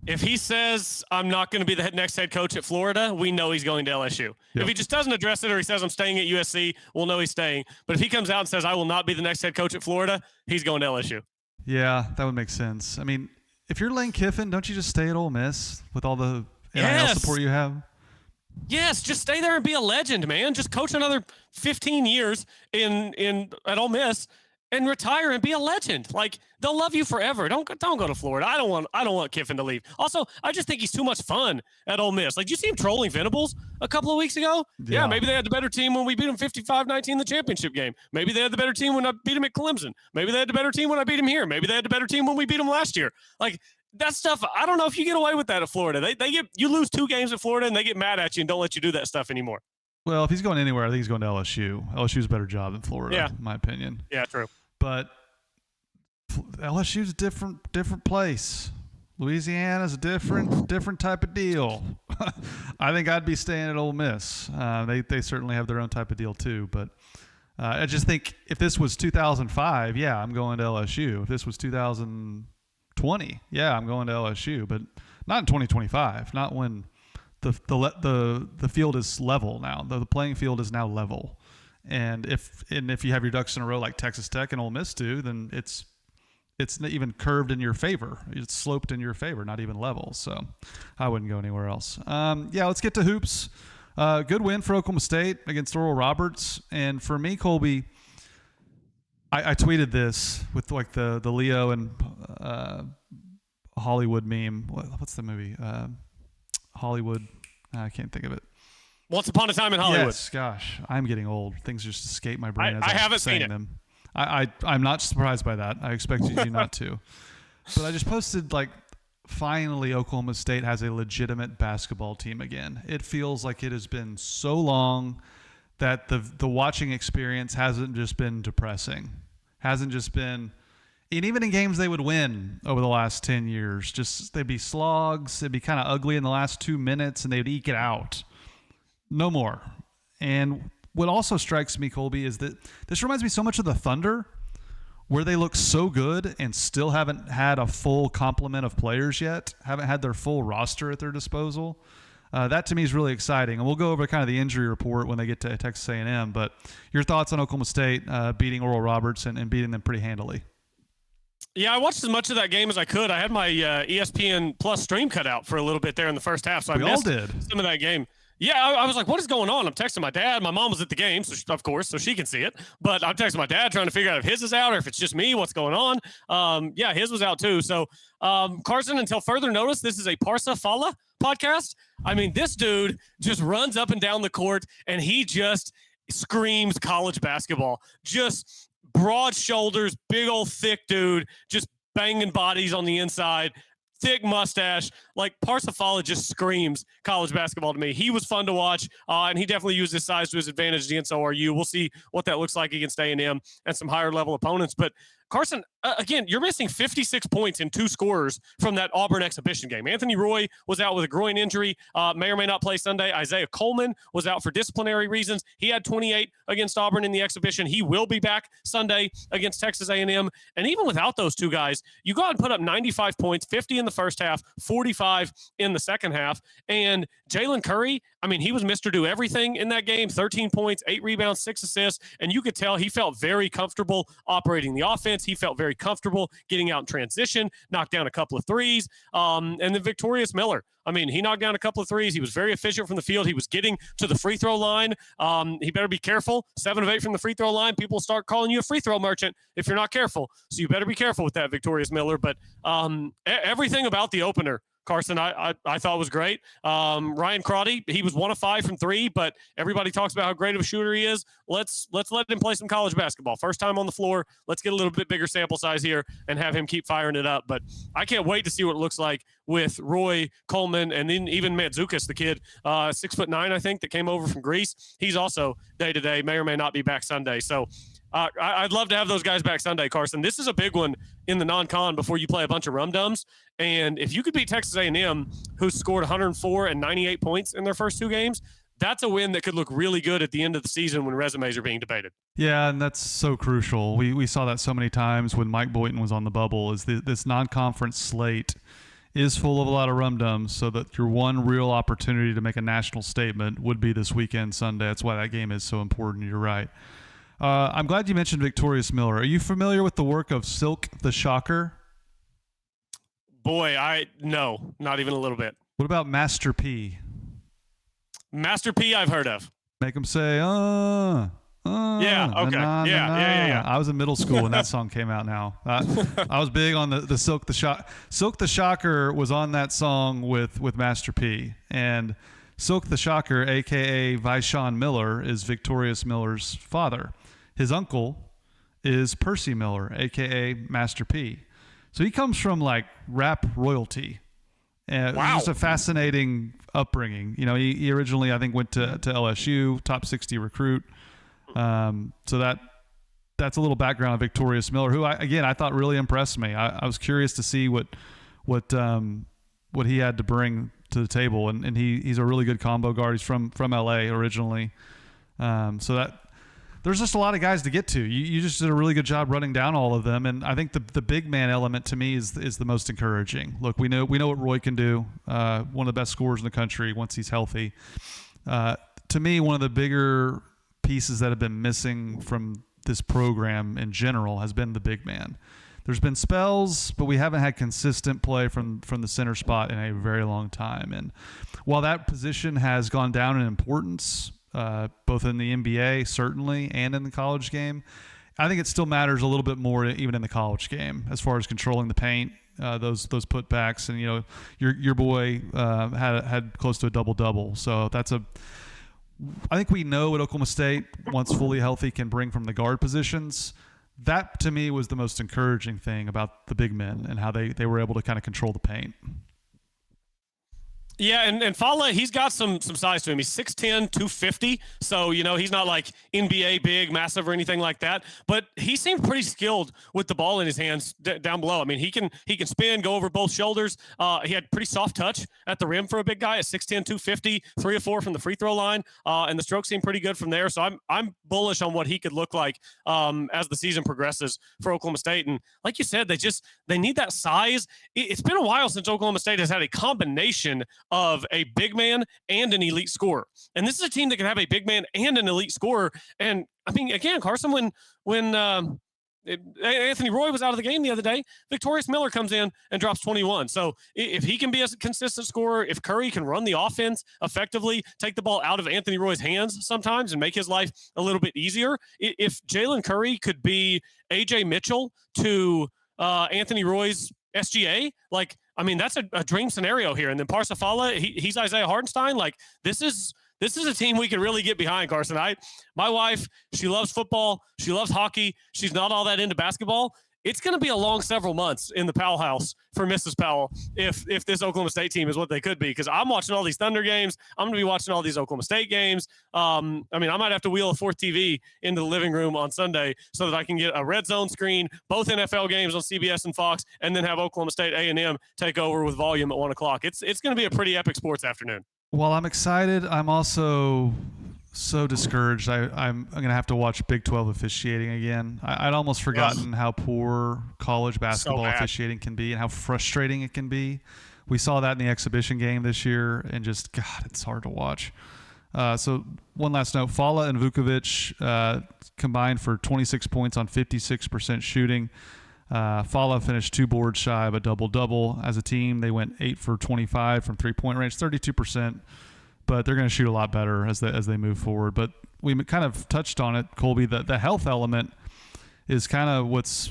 If he says, "I'm not going to be the next head coach at Florida," we know he's going to LSU. Yep. If he just doesn't address it or he says, "I'm staying at USC," we'll know he's staying. But if he comes out and says, "I will not be the next head coach at Florida," he's going to LSU. Yeah, that would make sense. I mean, if you're Lane Kiffin, don't you just stay at Ole Miss with all the NIL support you have? Yes, just stay there and be a legend, man. Just coach another 15 years at Ole Miss and retire and be a legend. Like, they'll love you forever. Don't go to Florida. I don't want Kiffin to leave. Also, I just think he's too much fun at Ole Miss. Like, did you see him trolling Venables a couple of weeks ago? Yeah, maybe they had the better team when we beat them 55-19 in the championship game. Maybe they had the better team when I beat him at Clemson. Maybe they had the better team when I beat him here. Maybe they had the better team when we beat him last year. Like, that stuff, I don't know if you get away with that at Florida. You lose 2 games at Florida and they get mad at you and don't let you do that stuff anymore. Well, if he's going anywhere, I think he's going to LSU. LSU's a better job than Florida, in my opinion. Yeah, true. But LSU's a different place. Louisiana's a different type of deal. I think I'd be staying at Ole Miss. They certainly have their own type of deal too. But I just think if this was 2005, I'm going to LSU. If this was 2020, I'm going to LSU. But not in 2025. Not when the field is level now. The playing field is now level. And if you have your ducks in a row like Texas Tech and Ole Miss do, then it's even curved in your favor. It's sloped in your favor, not even level. So I wouldn't go anywhere else. Let's get to hoops. Good win for Oklahoma State against Oral Roberts. And for me, Colby, I tweeted this with like the Leo and Hollywood meme. What's the movie? Hollywood. I can't think of it. Once Upon a Time in Hollywood. Yes, gosh, I'm getting old. Things just escape my brain as I I'm haven't saying seen it. them. I'm not surprised by that. I expected you not to. But I just posted, finally Oklahoma State has a legitimate basketball team again. It feels like it has been so long that the watching experience hasn't just been depressing. Hasn't just been... And even in games they would win over the last 10 years, just they'd be slogs. It'd be kind of ugly in the last 2 minutes, and they'd eke it out. No more. And what also strikes me, Colby, is that this reminds me so much of the Thunder, where they look so good and still haven't had a full complement of players yet, haven't had their full roster at their disposal. That to me is really exciting. And we'll go over kind of the injury report when they get to Texas A&M. But your thoughts on Oklahoma State beating Oral Roberts and beating them pretty handily? Yeah, I watched as much of that game as I could. I had my ESPN Plus stream cut out for a little bit there in the first half, so I missed some of that game. Yeah, I was like, what is going on? I'm texting my dad. My mom was at the game, so she can see it. But I'm texting my dad trying to figure out if his is out or if it's just me, what's going on. His was out too. So, Carson, until further notice, this is a Parsa Fala podcast. I mean, this dude just runs up and down the court, and he just screams college basketball. Just broad shoulders, big old thick dude, just banging bodies on the inside. thick mustache. Like Parsifala just screams college basketball to me. He was fun to watch, and he definitely used his size to his advantage against ORU. We'll see what that looks like against A&M and some higher level opponents. But Carson, again, you're missing 56 points in 2 scorers from that Auburn exhibition game. Anthony Roy was out with a groin injury, may or may not play Sunday. Isaiah Coleman was out for disciplinary reasons. He had 28 against Auburn in the exhibition. He will be back Sunday against Texas A&M. And even without those 2 guys, you go out and put up 95 points, 50 in the first half, 45 in the second half. And Jalen Curry, I mean, he was Mr. Do Everything in that game, 13 points, 8 rebounds, 6 assists. And you could tell he felt very comfortable operating the offense. He felt very comfortable getting out in transition, knocked down a couple of threes. And then Victorious Miller, I mean, he knocked down a couple of threes. He was very efficient from the field. He was getting to the free throw line. He better be careful. 7 of 8 from the free throw line. People start calling you a free throw merchant if you're not careful. So you better be careful with that, Victorious Miller. But everything about the opener, Carson, I thought was great. Ryan Crotty, he was 1 of 5 from 3, but everybody talks about how great of a shooter he is. Let's let him play some college basketball. First time on the floor. Let's get a little bit bigger sample size here and have him keep firing it up. But I can't wait to see what it looks like with Roy Coleman and then even Mandzukic, the kid, 6'9", I think, that came over from Greece. He's also day-to-day, may or may not be back Sunday. So I'd love to have those guys back Sunday, Carson. This is a big one in the non-con before you play a bunch of rum-dums. And if you could beat Texas A&M, who scored 104 and 98 points in their first 2 games, that's a win that could look really good at the end of the season when resumes are being debated. Yeah, and that's so crucial. We saw that so many times when Mike Boynton was on the bubble. Is this non-conference slate is full of a lot of rum-dums, so that your one real opportunity to make a national statement would be this weekend Sunday. That's why that game is so important. You're right. I'm glad you mentioned Victorious Miller. Are you familiar with the work of Silk the Shocker? Boy, no, not even a little bit. What about Master P? Master P I've heard of. Make him say, yeah, okay. Yeah. I was in middle school when that song came out now. I was big on the Silk the Shocker. Silk the Shocker was on that song with Master P. And Silk the Shocker, a.k.a. Vishon Miller, is Victorious Miller's father. His uncle is Percy Miller, a.k.a. Master P. So he comes from, like, rap royalty. Wow. Just a fascinating upbringing. You know, he originally, I think, went to LSU, top 60 recruit. So that's a little background of Victorious Miller, who, I thought really impressed me. I was curious to see what he had to bring to the table, and he's a really good combo guard. He's from LA originally, so that there's just a lot of guys to get to. You just did a really good job running down all of them, and I think the big man element to me is the most encouraging. Look, we know what Roy can do. One of the best scorers in the country once he's healthy. To me, one of the bigger pieces that have been missing from this program in general has been the big man. There's been spells, but we haven't had consistent play from the center spot in a very long time. And while that position has gone down in importance, both in the NBA certainly and in the college game, I think it still matters a little bit more even in the college game as far as controlling the paint, those putbacks, and your boy had close to a double-double. So I think we know what Oklahoma State, once fully healthy, can bring from the guard positions. That, to me, was the most encouraging thing about the big men and how they were able to kind of control the paint. Yeah, and Fala, he's got some size to him. He's 6'10", 250, so, he's not like NBA big, massive or anything like that, but he seemed pretty skilled with the ball in his hands down below. I mean, he can spin, go over both shoulders. He had pretty soft touch at the rim for a big guy at 6'10", 250, 3 of 4 from the free throw line, and the stroke seemed pretty good from there, so I'm bullish on what he could look like as the season progresses for Oklahoma State. And like you said, they need that size. It's been a while since Oklahoma State has had a combination of a big man and an elite scorer. And this is a team that can have a big man and an elite scorer. And I mean, again, Carson, when Anthony Roy was out of the game the other day, Victorious Miller comes in and drops 21. So if he can be a consistent scorer, if Curry can run the offense effectively, take the ball out of Anthony Roy's hands sometimes and make his life a little bit easier, if Jalen Curry could be A.J. Mitchell to Anthony Roy's SGA, that's a dream scenario here. And then Parsifala, he's Isaiah Hartenstein. This is a team we can really get behind, Carson. My wife, she loves football. She loves hockey. She's not all that into basketball. it's going to be a long several months in the Powell house for Mrs. Powell if this Oklahoma State team is what they could be. Because I'm watching all these Thunder games. I'm going to be watching all these Oklahoma State games. I might have to wheel a fourth TV into the living room on Sunday so that I can get a red zone screen, both NFL games on CBS and Fox, and then have Oklahoma State A&M take over with volume at 1 o'clock. It's going to be a pretty epic sports afternoon. While I'm excited, I'm also so discouraged. I'm going to have to watch Big 12 officiating again. I'd almost forgotten how poor college basketball officiating can be and how frustrating it can be. We saw that in the exhibition game this year, and just, God, it's hard to watch. So one last note, Fala and Vukovic combined for 26 points on 56% shooting. Fala finished 2 boards shy of a double-double. As a team, they went 8 for 25 from three-point range, 32%. But they're going to shoot a lot better as they move forward. But we kind of touched on it, Colby. The health element is kind of what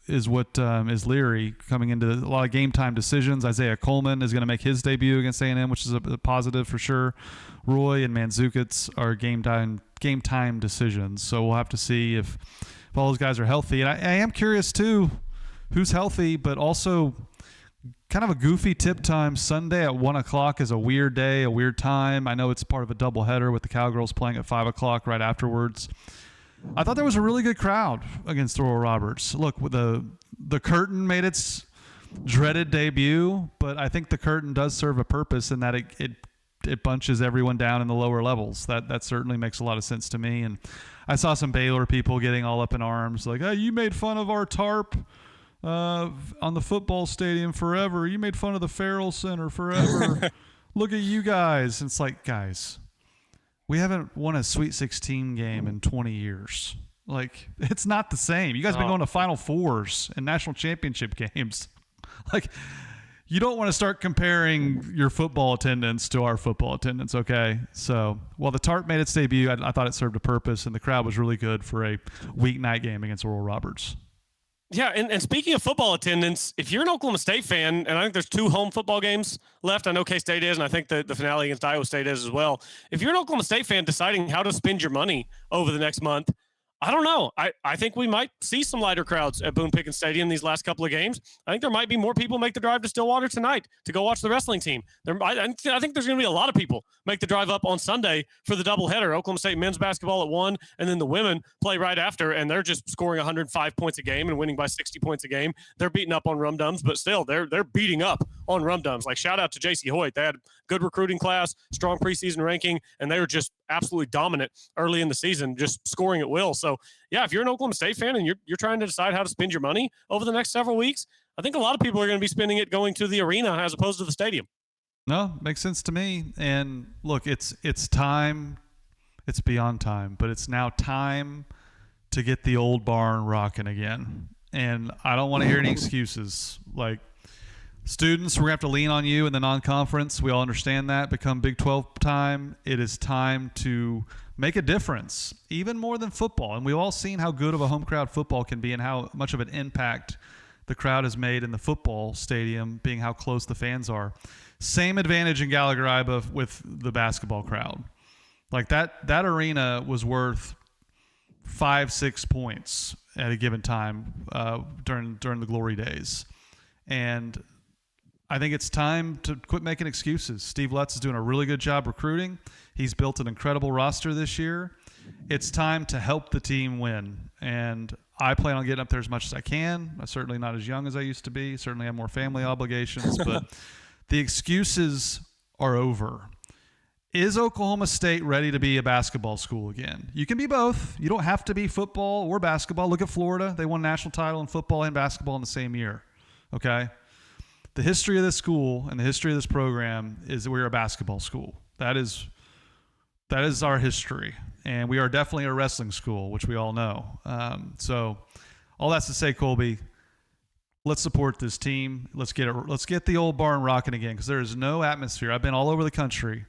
is leery coming into a lot of game time decisions. Isaiah Coleman is going to make his debut against A&M, which is a positive for sure. Roy and Mandzukic are game time decisions. So we'll have to see if all those guys are healthy. And I am curious too, who's healthy, but also kind of a goofy tip time. Sunday at 1 o'clock is a weird day, a weird time. I know it's part of a doubleheader with the Cowgirls playing at 5 o'clock right afterwards. I thought there was a really good crowd against Oral Roberts. Look, the curtain made its dreaded debut, but I think the curtain does serve a purpose in that it bunches everyone down in the lower levels. That certainly makes a lot of sense to me. And I saw some Baylor people getting all up in arms, like, "Hey, you made fun of our tarp on the football stadium forever. You made fun of the Farrell Center forever. Look at you guys." And it's like, guys, we haven't won a Sweet 16 game in 20 years. Like, it's not the same. You guys have been going to Final Fours and national championship games. Like, you don't want to start comparing your football attendance to our football attendance, okay? So while the tarp made its debut, I thought it served a purpose, and the crowd was really good for a weeknight game against Oral Roberts. Yeah, and speaking of football attendance, if you're an Oklahoma State fan, and I think there's 2 home football games left. I know K-State is, and I think the finale against Iowa State is as well. If you're an Oklahoma State fan deciding how to spend your money over the next month, I don't know. I think we might see some lighter crowds at Boone Pickens Stadium these last couple of games. I think there might be more people make the drive to Stillwater tonight to go watch the wrestling team. I think there's going to be a lot of people make the drive up on Sunday for the doubleheader. Oklahoma State men's basketball at 1, and then the women play right after, and they're just scoring 105 points a game and winning by 60 points a game. They're beating up on Rum-Dums, but still, they're beating up on Rum-Dums. Like, shout out to J.C. Hoyt. They had a good recruiting class, strong preseason ranking, and they were just absolutely dominant early in the season, just scoring at will. So, yeah, if you're an Oklahoma State fan and you're trying to decide how to spend your money over the next several weeks, I think a lot of people are going to be spending it going to the arena as opposed to the stadium. No, makes sense to me. And look, it's time. It's beyond time, but it's now time to get the old barn rocking again. And I don't want to hear any excuses. Like, students, we're going to have to lean on you in the non-conference. We all understand that. Become Big 12 time. It is time to make a difference, even more than football. And we've all seen how good of a home crowd football can be and how much of an impact the crowd has made in the football stadium, being how close the fans are. Same advantage in Gallagher-Iba with the basketball crowd. Like, that arena was worth 5-6 points at a given time during the glory days. And I think it's time to quit making excuses. Steve Lutz is doing a really good job recruiting. He's built an incredible roster this year. It's time to help the team win. And I plan on getting up there as much as I can. I'm certainly not as young as I used to be. Certainly have more family obligations. But the excuses are over. Is Oklahoma State ready to be a basketball school again? You can be both. You don't have to be football or basketball. Look at Florida. They won a national title in football and basketball in the same year. Okay? The history of this school and the history of this program is that we're a basketball school. That is our history. And we are definitely a wrestling school, which we all know. So all that's to say, Colby, let's support this team. Let's get the old barn rocking again, because there is no atmosphere. I've been all over the country.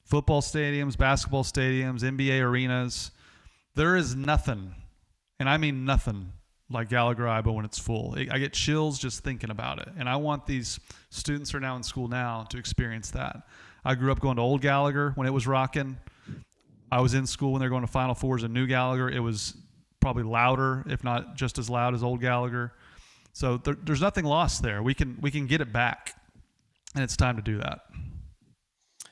Football stadiums, basketball stadiums, NBA arenas. There is nothing, and I mean nothing, like Gallagher-Iba when it's full. I get chills just thinking about it. And I want these students who are now in school now to experience that. I grew up going to Old Gallagher when it was rocking. I was in school when they were going to Final Fours in New Gallagher. It was probably louder, if not just as loud as Old Gallagher. So there's nothing lost there. We can get it back, and it's time to do that.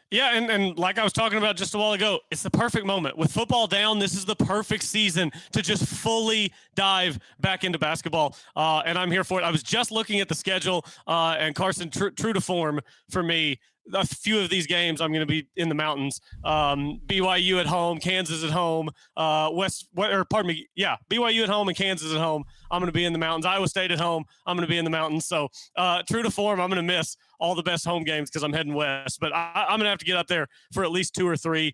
Yeah, and like I was talking about just a while ago, it's the perfect moment. With football down, this is the perfect season to just fully dive back into basketball, and I'm here for it. I was just looking at the schedule, and Carson, true to form for me, a few of these games I'm going to be in the mountains. BYU at home, Kansas at home, BYU at home and Kansas at home. I'm going to be in the mountains. Iowa State at home. I'm going to be in the mountains. So true to form, I'm going to miss all the best home games because I'm heading west. But I'm going to have to get up there for at least 2 or 3.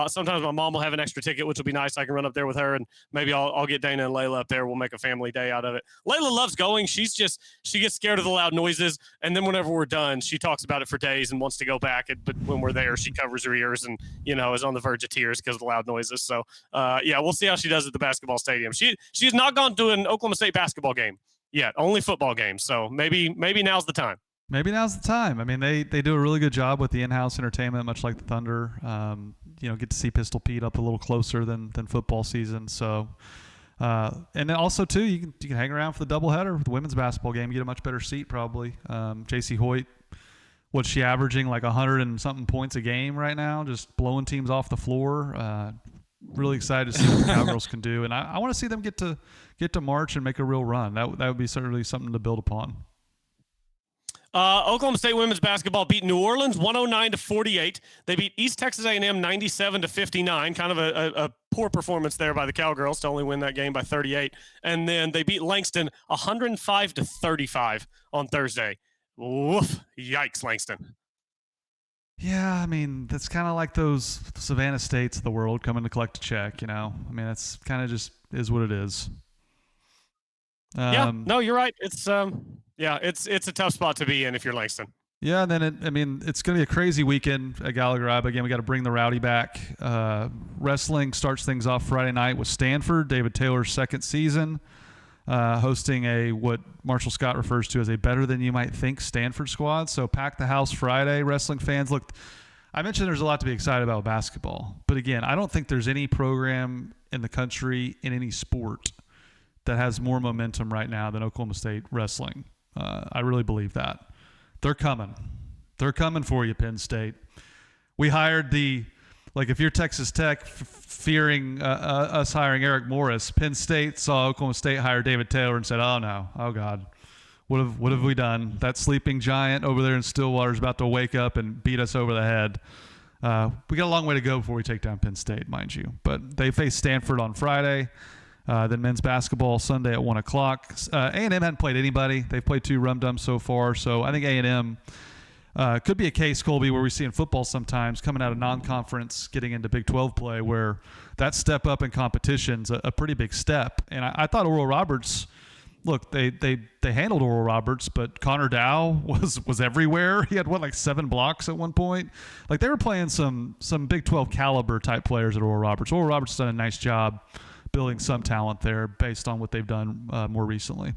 Sometimes my mom will have an extra ticket, which will be nice. I can run up there with her, and maybe I'll get Dana and Layla up there. We'll make a family day out of it. Layla loves going. She gets scared of the loud noises, and then whenever we're done, she talks about it for days and wants to go back. But when we're there, she covers her ears and is on the verge of tears because of the loud noises. So we'll see how she does at the basketball stadium. She has not gone to an Oklahoma State basketball game yet, only football games. So maybe now's the time. Maybe now's the time. I mean, they do a really good job with the in-house entertainment, much like the Thunder. Get to see Pistol Pete up a little closer than football season. So, and then also too, you can hang around for the doubleheader with the women's basketball game. You get a much better seat probably. J.C. Hoyt, what's she averaging, like 100 and something points a game right now, just blowing teams off the floor. Really excited to see what the Cowgirls can do, and I want to see them get to March and make a real run. That would be certainly something to build upon. Oklahoma State women's basketball beat New Orleans 109-48. They beat East Texas A&M 97-59. Kind of a poor performance there by the Cowgirls to only win that game by 38. And then they beat Langston 105-35 on Thursday. Woof! Yikes, Langston. Yeah, I mean, that's kind of like those Savannah States of the world coming to collect a check, I mean, that's kind of just is what it is. No, you're right. It's it's a tough spot to be in if you're Langston. Yeah, and then it's going to be a crazy weekend at Gallagher-Iba. Again, we got to bring the rowdy back. Wrestling starts things off Friday night with Stanford, David Taylor's second season, hosting what Marshall Scott refers to as a better than you might think Stanford squad. So pack the house Friday, wrestling fans. Look, I mentioned there's a lot to be excited about with basketball, but again, I don't think there's any program in the country in any sport that has more momentum right now than Oklahoma State wrestling. I really believe that. They're coming. They're coming for you, Penn State. We hired if you're Texas Tech fearing us hiring Eric Morris, Penn State saw Oklahoma State hire David Taylor and said, oh no, oh God, what have we done? That sleeping giant over there in Stillwater is about to wake up and beat us over the head. We got a long way to go before we take down Penn State, mind you. But they face Stanford on Friday. Then men's basketball Sunday at 1 o'clock. A&M hadn't played anybody. They've played 2 rum-dums so far. So I think A&M could be a case, Colby, where we see in football sometimes coming out of non-conference, getting into Big 12 play, where that step up in competition's a pretty big step. And I thought Oral Roberts, look, they handled Oral Roberts, but Connor Dow was everywhere. He had 7 blocks at one point. Like they were playing some Big 12 caliber type players at Oral Roberts. Oral Roberts has done a nice job building some talent there based on what they've done more recently.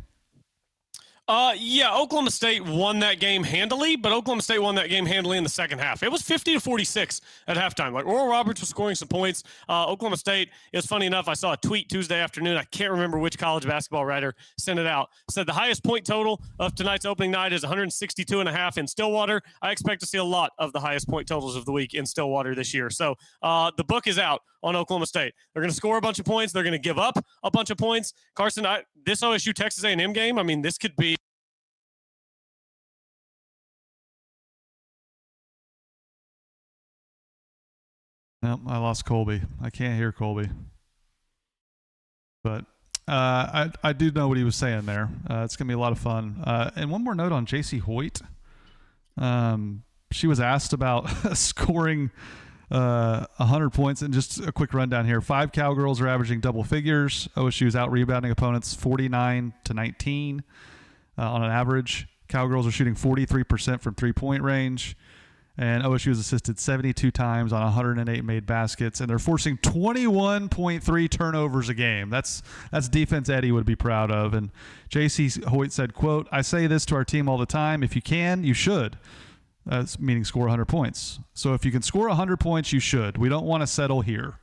Oklahoma State won that game handily, but Oklahoma State won that game handily in the second half. It was 50-46 at halftime. Like Oral Roberts was scoring some points. Oklahoma State, it was funny enough, I saw a tweet Tuesday afternoon. I can't remember which college basketball writer sent it out. Said the highest point total of tonight's opening night is 162.5 in Stillwater. I expect to see a lot of the highest point totals of the week in Stillwater this year. So the book is out on Oklahoma State. They're going to score a bunch of points. They're going to give up a bunch of points. Carson, this OSU Texas A&M game, I mean, this could be Nope, I lost Colby. I can't hear Colby. But I do know what he was saying there. It's going to be a lot of fun. And one more note on J.C. Hoyt. She was asked about scoring 100 points. And just a quick rundown here. 5 Cowgirls are averaging double figures. OSU's out-rebounding opponents 49-19 on an average. Cowgirls are shooting 43% from three-point range. And OSU has assisted 72 times on 108 made baskets, and they're forcing 21.3 turnovers a game. That's defense Eddie would be proud of. And J.C. Hoyt said, quote, I say this to our team all the time. If you can, you should. That's meaning score 100 points. So if you can score 100 points, you should. We don't want to settle here.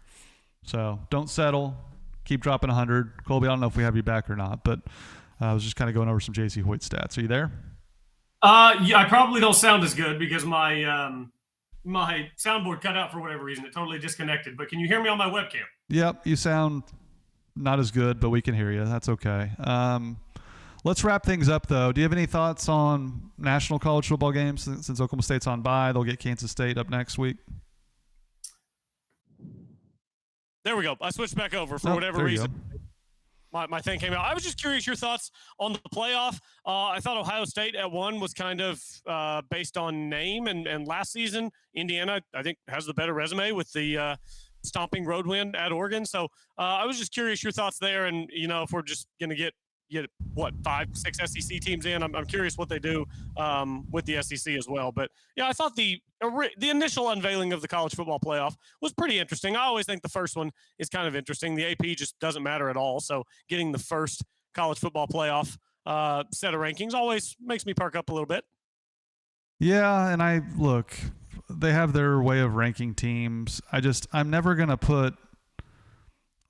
So don't settle. Keep dropping 100. Colby, I don't know if we have you back or not, but I was just kind of going over some J.C. Hoyt stats. Are you there? Yeah, I probably don't sound as good because my my soundboard cut out for whatever reason. It totally disconnected. But can you hear me on my webcam? Yep, you sound not as good, but we can hear you. That's okay. Let's wrap things up, though. Do you have any thoughts on national college football games since Oklahoma State's on bye? They'll get Kansas State up next week. There we go. I switched back over for whatever reason. My thing came out. I was just curious your thoughts on the playoff. I thought Ohio State at 1 was kind of based on name, and last season Indiana, I think, has the better resume with the stomping road win at Oregon. So I was just curious your thoughts there, and if we're just going to get what 5-6 SEC teams in, I'm curious what they do with the SEC as well. But yeah, I thought the initial unveiling of the college football playoff was pretty interesting. I always think the first one is kind of interesting. The AP just doesn't matter at all. So getting the first college football playoff set of rankings always makes me perk up a little bit. Yeah, and they have their way of ranking teams. I'm never going to put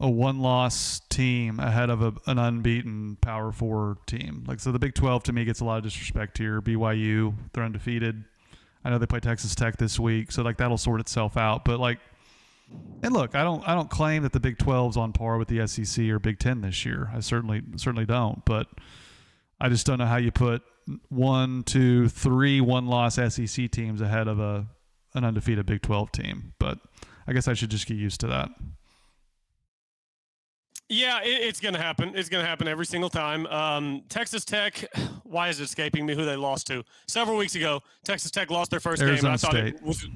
a one-loss team ahead of an unbeaten Power 4 team. So the Big 12 to me gets a lot of disrespect here. BYU, they're undefeated. I know they play Texas Tech this week, so that'll sort itself out. But and look, I don't claim that the Big 12's on par with the SEC or Big 10 this year. I certainly don't. But I just don't know how you put 1, 2, 3 one-loss SEC teams ahead of an undefeated Big 12 team. But I guess I should just get used to that. Yeah, it's going to happen. It's going to happen every single time. Texas Tech, why is it escaping me who they lost to? Several weeks ago, Texas Tech lost their first game. And I thought it was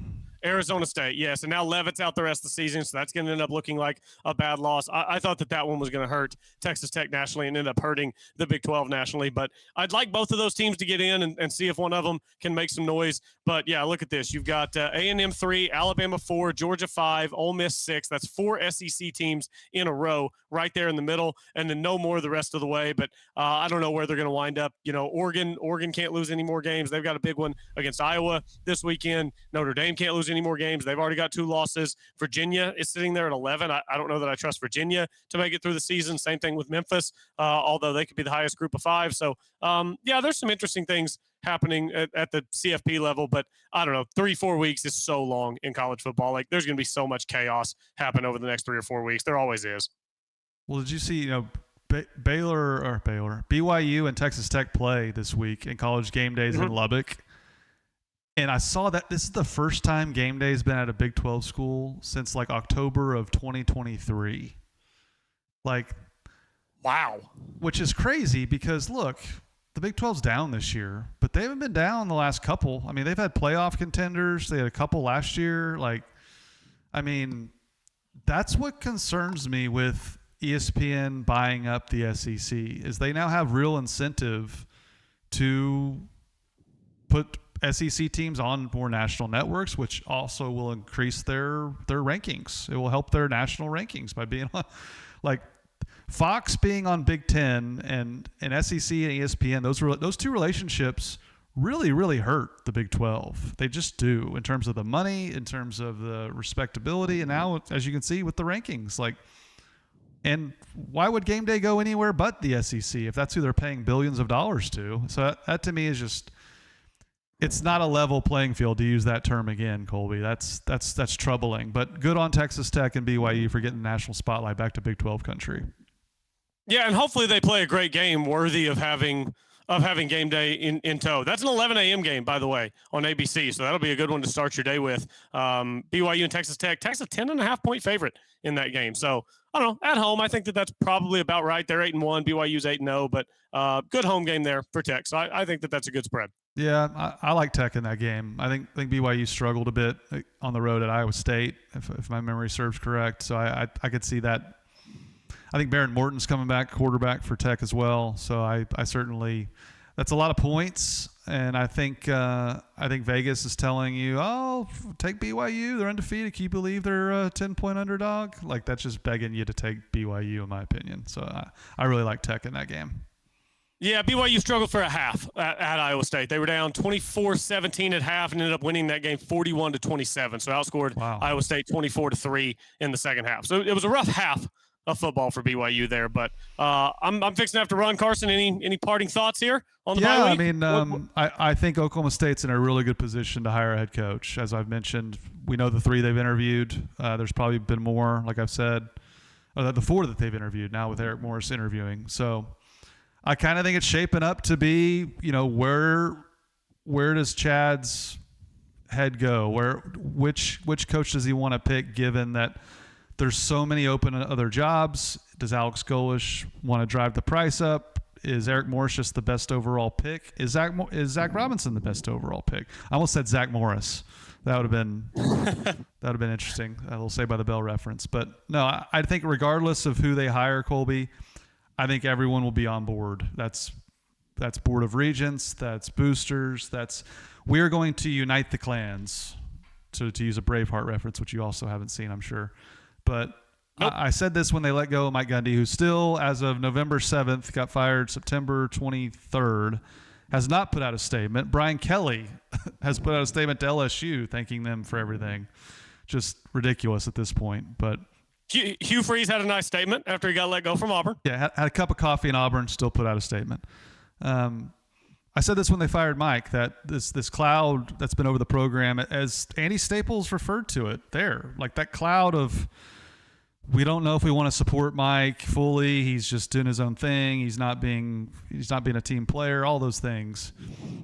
Arizona State, yes. And now Leavitt's out the rest of the season, so that's going to end up looking like a bad loss. I thought that one was going to hurt Texas Tech nationally and end up hurting the Big 12 nationally. But I'd like both of those teams to get in and see if one of them can make some noise. But, yeah, look at this. You've got A&M 3, Alabama 4, Georgia 5, Ole Miss 6. That's 4 SEC teams in a row right there in the middle, and then no more the rest of the way. But I don't know where they're going to wind up. Oregon can't lose any more games. They've got a big one against Iowa this weekend. Notre Dame can't lose any more games. They've already got 2 losses. Virginia is sitting there at 11. I don't know that I trust Virginia to make it through the season. Same thing with Memphis, although they could be the highest group of 5. So, there's some interesting things happening at the CFP level, but I don't know, 3-4 weeks is so long in college football. There's going to be so much chaos happen over the next 3 or 4 weeks. There always is. Well, did you see, BYU and Texas Tech play this week in college game days in Lubbock? And I saw that this is the first time game day has been at a Big 12 school since October of 2023. Wow. Which is crazy because, look, the Big 12's down this year, but they haven't been down the last couple. I mean, they've had playoff contenders. They had a couple last year. That's what concerns me with ESPN buying up the SEC is they now have real incentive to put SEC teams on more national networks, which also will increase their rankings. It will help their national rankings by being on, Fox being on Big 10 and SEC and ESPN. Those two relationships really, really hurt the Big 12. They just do in terms of the money, in terms of the respectability, and now, as you can see with the rankings, and why would game day go anywhere but the SEC if that's who they're paying billions of dollars to? So that to me is just, it's not a level playing field, to use that term again, Colby. That's troubling. But good on Texas Tech and BYU for getting the national spotlight back to Big 12 country. Yeah, and hopefully they play a great game worthy of having game day in tow. That's an 11 a.m. game, by the way, on ABC. So that'll be a good one to start your day with. BYU and Texas Tech. Tech's a 10.5-point favorite in that game. So I don't know. At home, I think that's probably about right. They're 8-1. BYU's 8-0, but good home game there for Tech. So I think that's a good spread. Yeah, I like Tech in that game. I think BYU struggled a bit on the road at Iowa State, if my memory serves correct. So I could see that. I think Baron Morton's coming back, quarterback for Tech as well. So I certainly, that's a lot of points, and I think Vegas is telling you, oh, take BYU. They're undefeated. Can you believe they're a 10-point underdog? That's just begging you to take BYU, in my opinion. So I really like Tech in that game. Yeah, BYU struggled for a half at Iowa State. They were down 24-17 at half and ended up winning that game 41-27. So outscored Iowa State 24-3 in the second half. So it was a rough half of football for BYU there. But I'm fixing to have to run. Carson, any parting thoughts here on the bye week? I mean, I think Oklahoma State's in a really good position to hire a head coach. As I've mentioned, we know the 3 they've interviewed. There's probably been more, like I've said, the 4 that they've interviewed now with Eric Morris interviewing. So I kind of think it's shaping up to be, where does Chad's head go? Which coach does he want to pick, given that there's so many open other jobs? Does Alex Golish want to drive the price up? Is Eric Morris just the best overall pick? Is Zach Robinson the best overall pick? I almost said Zach Morris. That would have been interesting. A little Saved by the Bell reference. But no, I think regardless of who they hire, Colby, I think everyone will be on board. That's Board of Regents. That's boosters. We're going to unite the clans. To use a Braveheart reference, which you also haven't seen, I'm sure. But nope. I said this when they let go of Mike Gundy, who still, as of November 7th, got fired September 23rd, has not put out a statement. Brian Kelly has put out a statement to LSU thanking them for everything. Just ridiculous at this point. But Hugh Freeze had a nice statement after he got let go from Auburn. Yeah, had a cup of coffee in Auburn, still put out a statement. I said this when they fired Mike, that this cloud that's been over the program, as Andy Staples referred to it there, like that cloud of, we don't know if we want to support Mike fully. He's just doing his own thing. He's not being a team player. All those things,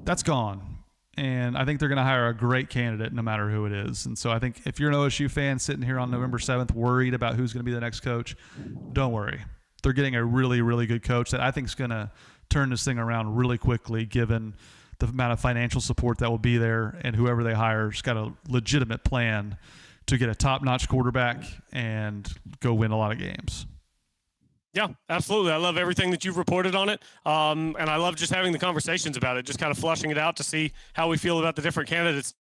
that's gone. And I think they're going to hire a great candidate no matter who it is. And so I think if you're an OSU fan sitting here on November 7th worried about who's going to be the next coach, don't worry. They're getting a really, really good coach that I think is going to turn this thing around really quickly, given the amount of financial support that will be there, and whoever they hire has got a legitimate plan to get a top-notch quarterback and go win a lot of games. Yeah, absolutely. I love everything that you've reported on it. And I love just having the conversations about it, just kind of flushing it out to see how we feel about the different candidates.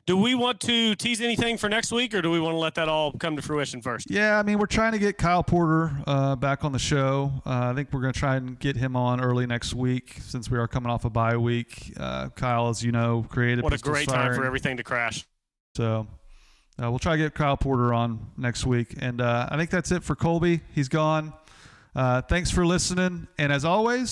Do we want to tease anything for next week, or do we want to let that all come to fruition first? Yeah, I mean, we're trying to get Kyle Porter back on the show. I think we're going to try and get him on early next week since we are coming off a bye week. Kyle, as you know, created. What a great time for everything to crash. So we'll try to get Kyle Porter on next week. And I think that's it for Colby. He's gone. Thanks for listening. And as always,